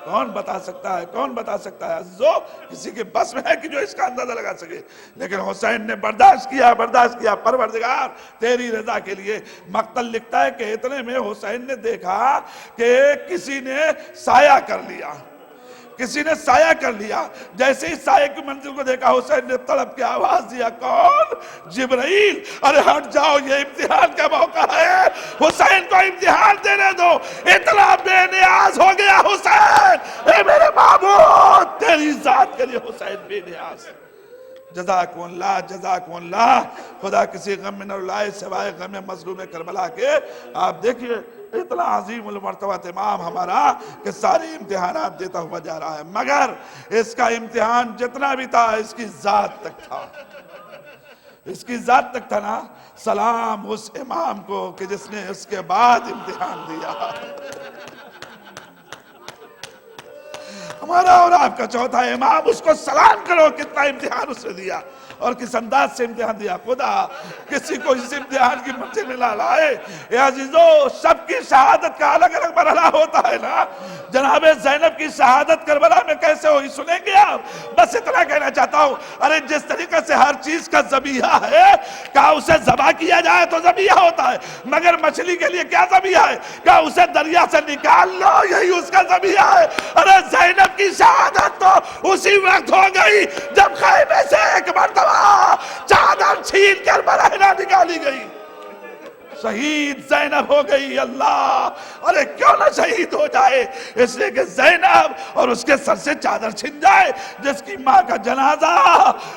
کون بتا سکتا ہے؟ کون بتا سکتا ہے عزیزو؟ کسی کے بس میں ہے کہ جو اس کا اندازہ لگا سکے؟ لیکن حسین نے برداشت کیا، پروردگار تیری رضا کے لیے۔ مقتل لکھتا ہے کہ اتنے میں حسین نے دیکھا کہ کسی نے سایہ کر لیا۔ جیسے ہی سایہ کی منزل کو دیکھا، حسین نے تڑپ کے آواز دیا، کون؟ جبرائیل، ارے ہٹ جاؤ، یہ امتحان کا موقع ہے، حسین کو امتحان دینے دو۔ اتنا بے نیاز ہو گیا حسین، اے میرے معبود، تیری ذات کے لیے حسین بے نیاز۔ جزاکم اللہ، جزاکم اللہ۔ خدا کسی غم میں نہ رلائے سوائے غم مظلوم کربلا کے۔ آپ دیکھیے اتنا عظیم المرتبہ امام ہمارا کہ ساری امتحانات دیتا ہوا جا رہا ہے، مگر اس کا امتحان جتنا بھی تھا اس کی ذات تک تھا۔ اس کی ذات تک تھا نا۔ سلام اس امام کو کہ جس نے اس کے بعد امتحان دیا۔ ہمارا اور آپ کا چوتھا امام، اس کو سلام کرو، کتنا امتحان اس نے دیا اور کس انداز سے امتحان دیا۔ خدا کسی کو اس امتحان کی منزل میں نہ لائے۔ اے عزیزو، سب کی شہادت کا الگ الگ مرحلہ ہوتا ہے نا۔ جناب زینب کی شہادت کربلا میں کیسے ہوئی سنیں گے آپ؟ بس اتنا کہنا چاہتا ہوں، ارے جس طریقے سے ہر چیز کا ذبیحہ ہے، کہا اسے ذبح کیا جائے تو ذبیحہ ہوتا ہے، مگر مچھلی کے لیے کیا ذبیحہ ہے؟ کہا اسے دریا سے نکال لو، یہی اس کا ذبیحہ ہے۔ ارے زینب کی شہادت تو اسی وقت ہو گئی جب خیمے سے ایک مرتبہ چادر چھین کر برہنہ نکالی گئی۔ شہید زینب ہو گئی۔ اللہ، ارے کیوں نہ شہید ہو جائے؟ اس لیے کہ زینب اور اس کے سر سے چادر چھن جائے، جس کی ماں کا جنازہ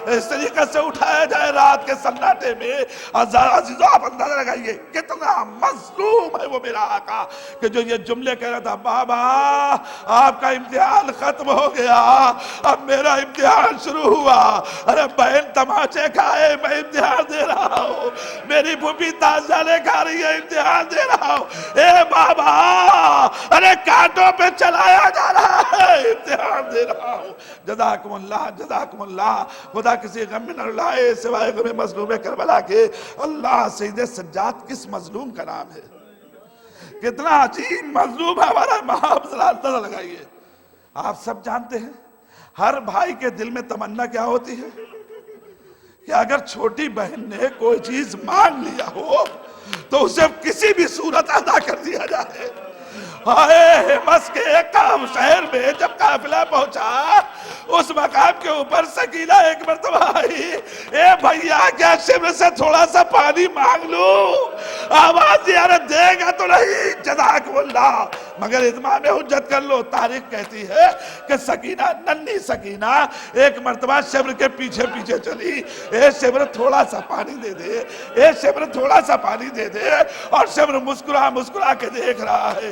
اس طریقے سے اٹھایا جائے رات کے سناٹے میں۔ عزیزو، آپ اندازہ لگائیے کتنا مظلوم ہے وہ میرا آقا کہ جو یہ جملے کہہ رہا تھا، بابا آپ کا امتحان ختم ہو گیا، اب میرا امتحان شروع ہوا۔ ارے بہن تماچے کھائے، میں امتحان دے رہا ہوں، میری پھوپھی تازہ لے کھا رہی ہے، امتحان دے رہا ہوں۔ اے بابا، ارے کانٹوں پہ چلایا جا رہا ہے، امتحان دے رہا ہوں۔ جزاکم اللہ، جزاکم اللہ۔ خدا کسی غم میں نہ رلائے سوائے غم مظلوم کربلا کے۔ اللہ، سید سجاد کس مظلوم کا نام ہے؟ کتنا عجیب مظلوم ہے ہمارا امام، ذرا اندازہ لگائیے۔ آپ سب جانتے ہیں ہر بھائی کے دل میں تمنا کیا ہوتی ہے کہ اگر چھوٹی بہن نے کوئی چیز مانگ لیا ہو تو اسے کسی بھی صورت ادا کر دیا جائے۔ ہائے بس کے ایک شہر میں جب قافلہ پہنچا، اس مقام کے اوپر سکینہ ایک مرتبہ آئی، اے بھائیا کیا شبر سے تھوڑا سا پانی مانگ لوں؟ آواز دیا، دے گا تو نہیں؟ جزاکم اللہ، مگر اتمام حجت کر لو۔ تاریخ کہتی ہے کہ سکینہ، ننھی سکینہ ایک مرتبہ شبر کے پیچھے پیچھے چلی، اے شبر تھوڑا سا پانی دے دے، اے شبر تھوڑا سا پانی دے دے، اور شبر مسکرا مسکرا کے دیکھ رہا ہے۔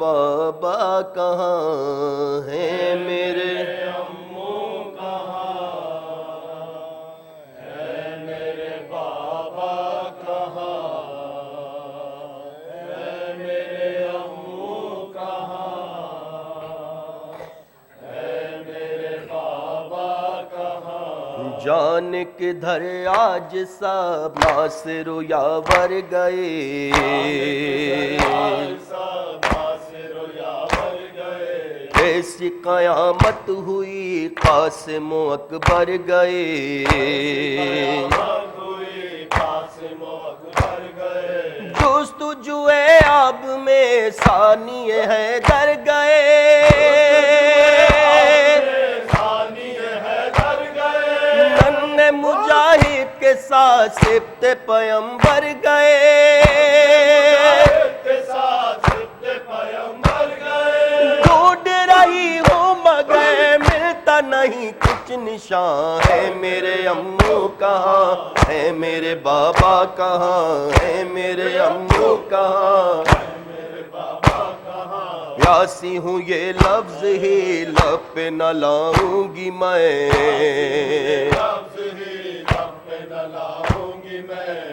کہاں ہیں میرے جان کدھر آج سب ناصر و یاور گئے ایسی قیامت ہوئی قاسم و اکبر گئے جستجوئے آب میں ثانی حیدر گئے مجاہد کے ساتھ سبت پیمبر گئے ڈھونڈ رہی ہوں مگر ملتا نہیں کچھ نشان ہے میرے امو کہاں ہے میرے بابا کہاں ہے میرے امو کہاں پیاسی ہوں یہ لفظ ہی لب پہ نہ لاؤں گی میں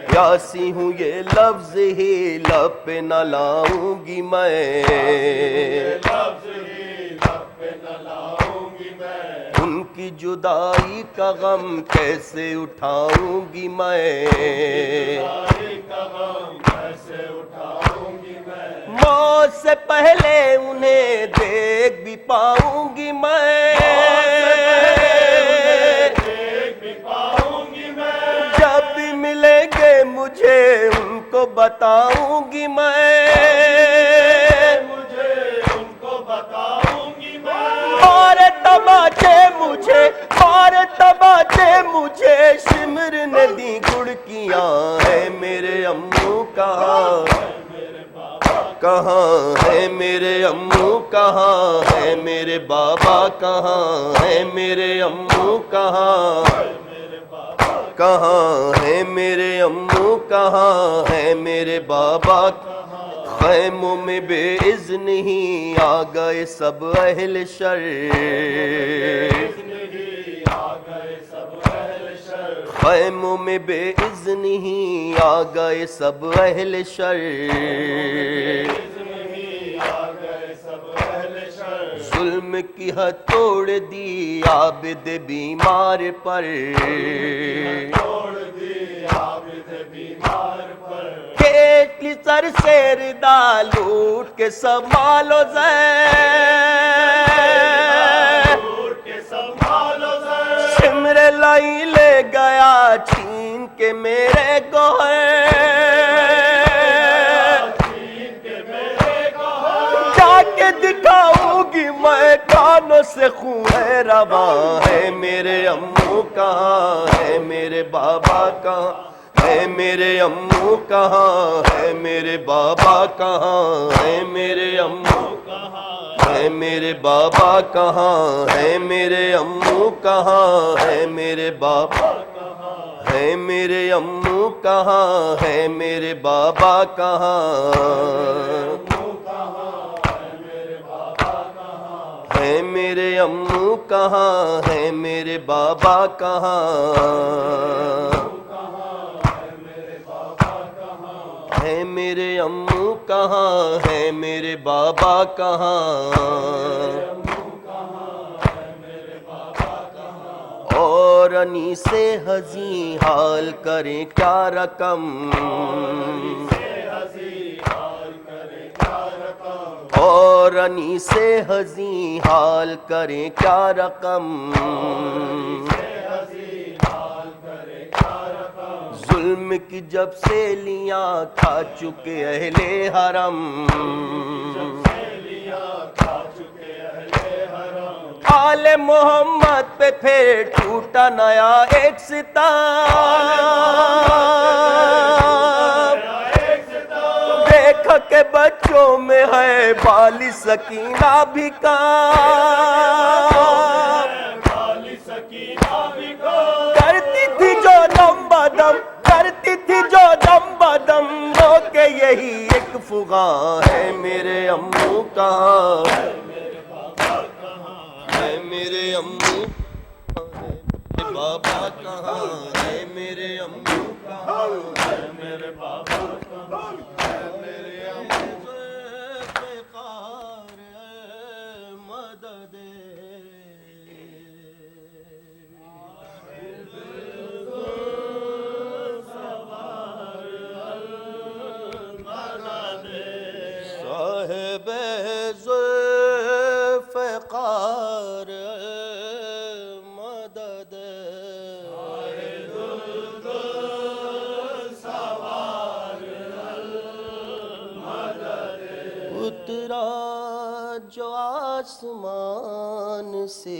پیاسی ہوں یہ لفظ ہی لب پہ نہ لاؤں گی میں ان کی جدائی کا غم کیسے اٹھاؤں گی میں موت سے پہلے انہیں دیکھ بھی پاؤں گی میں جب بھی ملیں گے مجھے ان کو بتاؤں گی میں اور تماچے مجھے شمر نے دی گھڑکیاں ہے میرے امو کہاں ہے میرے امو کہاں ہے میرے بابا کہاں ہے میرے امو کہاں ہے میرے امو کہاں ہے میرے بابا خیموں میں بے اذن ہی آ گئے سب اہل شر خیموں میں بے اذن ہی آ گئے سب اہل شر ظلم کی حد توڑ دی عابد بیمار پر کیٹلی سر سے ردا لوٹ کے سب مال و زر سمر لائی لے گیا چھین کے میرے گوہر جا کے دکھاؤں گی میں کانوں سے خون رواں ہے میرے امو کہاں ہے میرے بابا کہاں ہے میرے امو کہاں ہے میرے بابا کہاں ہے میرے امو ہے میرے بابا کہاں ہے میرے امو کہاں ہے میرے بابا ہے میرے امو کہاں ہے میرے بابا کہاں ہے میرے امو کہاں ہے میرے بابا کہاں ہے میرے امو کہاں ہے میرے بابا کہاں اور انی سے حزین حال کریں کیا رقم اور انی سے حزین حال کریں کیا رقم ظلم کی جب سے لیاں کھا چکے اہل حرم آل محمد پہ پھر ٹوٹا نیا ایک ستام دیکھا کہ بچوں میں ہے بالی سکینہ بھی کام کرتی تھی جو دم بدم وہ کہ یہی ایک فغاں ہے میرے امو کہاں امو بابا کہاں ہے میرے امو کہاں ہے میرے بابا کہاں ہے میرے امو ذوالفقار مدد صاحب ذوالفقار مدد اترا جو آسمان سے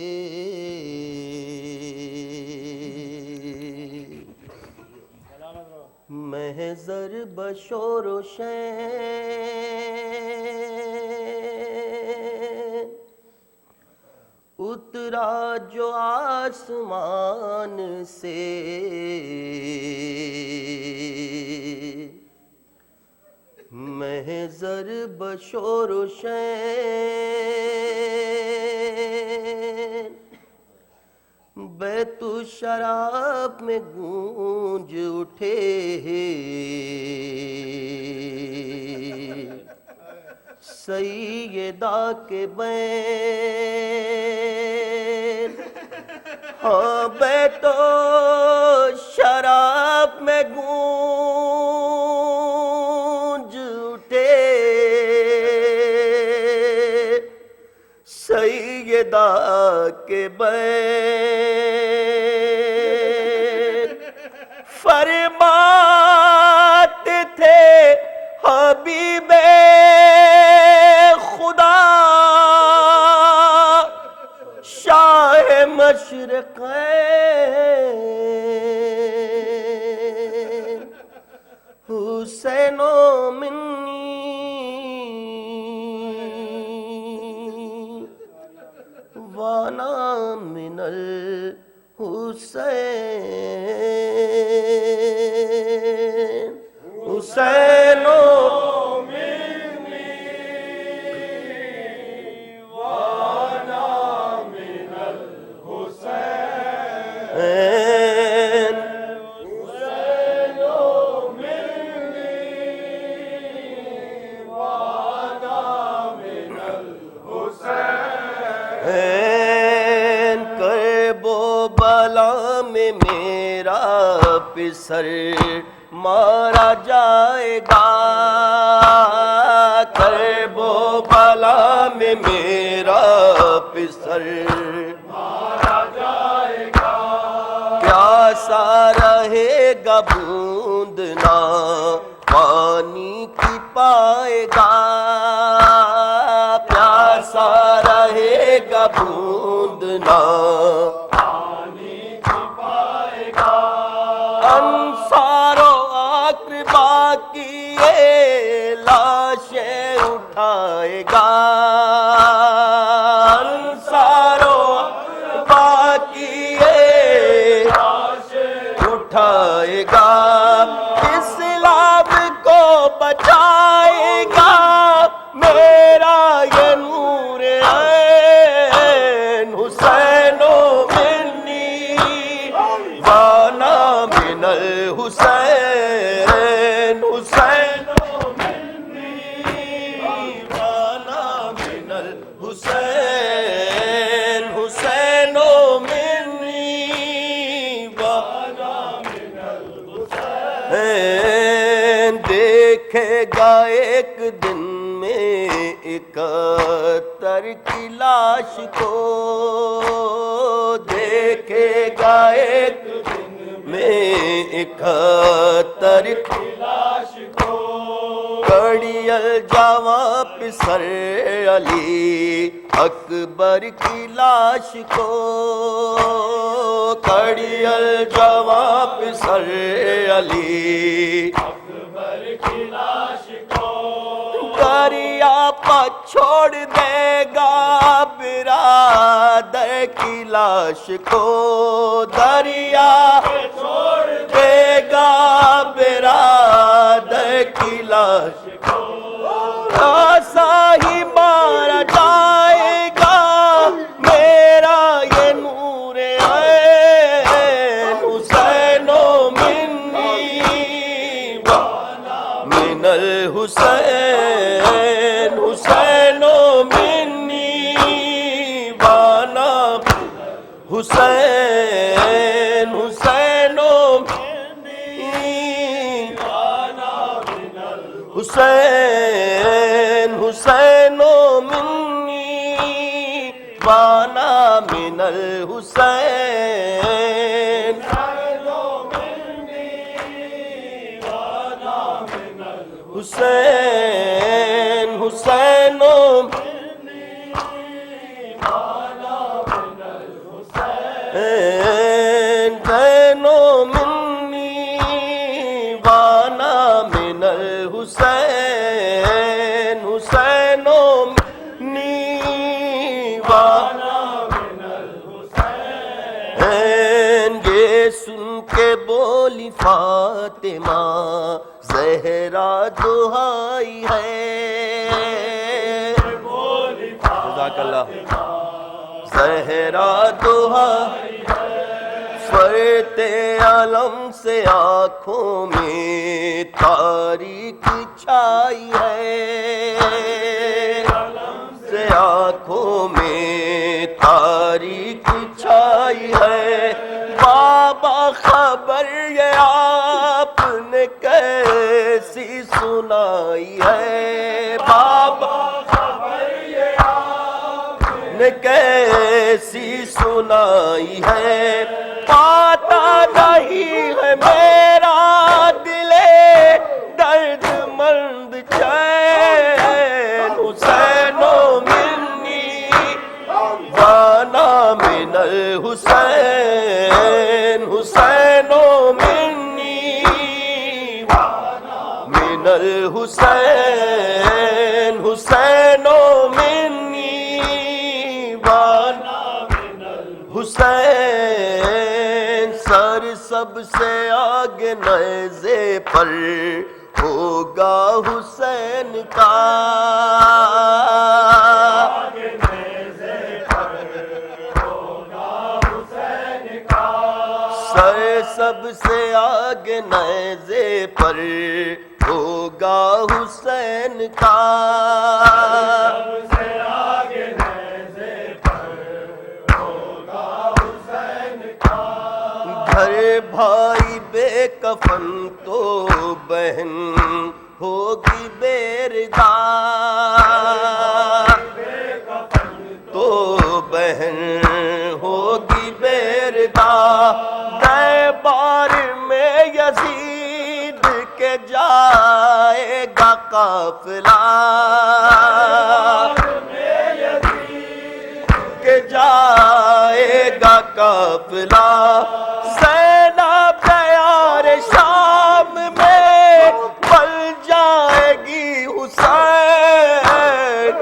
محضر بشور و شین اترا جو آسمان سے محضر بشور و شین بیت الشراب میں گونج اٹھے سیدہ کے بین ہاں بیت الشراب میں گونج اٹھے سیدہ کے بین فرماتے تھے حبیب خدا شاہ مشرقین حسین منی وانا من الحسین حسین سر مارا جائے گا کرب و بلا میں میرا پسر مارا جائے گا پیاسا رہے گا بوند نہ پانی کی پائے گا پیاسا رہے گا بوند نہ انصار و اقربا کی یہ لاشیں اٹھائے گا انصار و اقربا کی یہ لاشیں اٹھائے گا اسلام کو بچائے گا میرا یہ نور عین حسین الحسین حسین منی وانا من الحسین حسین منی وانا من الحسین دیکھے گا ایک دن میں 71 کی لاش کو دیکھے گا ایک میں 71 کی لاش کو کڑی الجواں پسر علی اکبر کی لاش کو کڑی الجواں پسر علی اکبر کی لاش کو دریا پا چھوڑ دے گا برادر کی لاش کو دریا چھوڑ دے گا برادر کی لاش کو ایسا ہی مارا جائے گا میرا یہ الحسین حسین منی وانا حسین حسین حسین حسین منی وانا من الحسین حسین حسین بولی فاطمہ زہرا دہائی ہے جزاک اللہ زہرا دہائی فرت عالم سے آنکھوں میں تاریکی چھائی ہے سے آنکھوں میں تاریکی چھائی ہے بابا خبر یہ آپ نے کیسی سنائی ہے بابا خبر یہ آپ نے کیسی سنائی ہے پاتا نہیں ہے میرا دل درد مند چین حسین منی وانا من الحسین حسین منی من الحسین حسین منی وانا من الحسین سر سب سے آگے نیزے پر ہوگا حسین کا سر سب سے آگے نیزے پر ہوگا حسین کا گھر بھائی بے کفن تو بہن ہوگی بیردار تو بہن ہوگی بیردار دربار میں یزید کے جائے گا قافلہ کے جائے گا قافلہ زینب دیار شام میں پل جائے گی حسین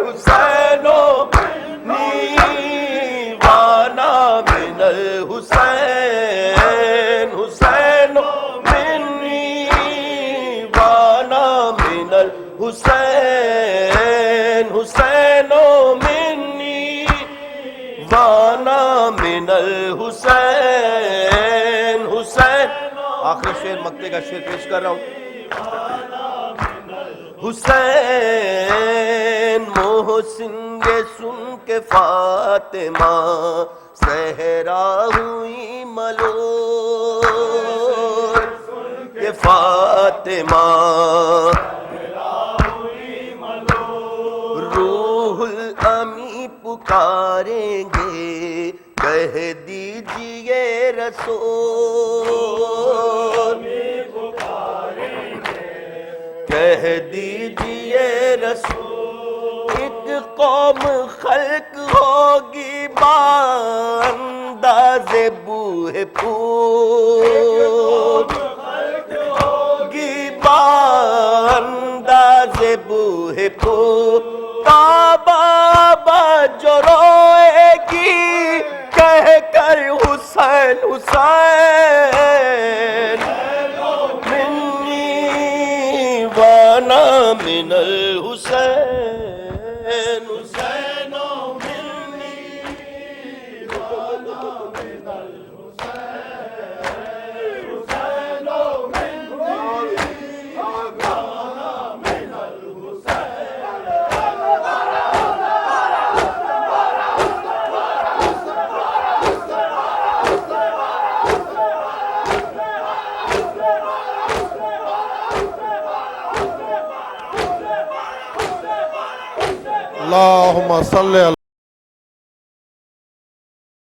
حسین وانا من الحسین حسین منی وانا من الحسین حسین منی وانا من الحسین حسین آخری شعر مکتے کا شعر پیش کر رہا ہوں حسین محسن کے سن کے فاطمہ زہرا ہوئی ملول کہ فاطمہ روح الامی پکاریں گے کہہ دیجئے رسول کہہ دیجئے رسول ایک قوم خلق ہوگی بانداز بوہ پھول ہوگی بانداز بوہ پھول بابا جو روئے گی کہہ کر حسین حسین منی وانا من الحسین حسین منی وانا من الحسین حسین منی وانا اللہم صلی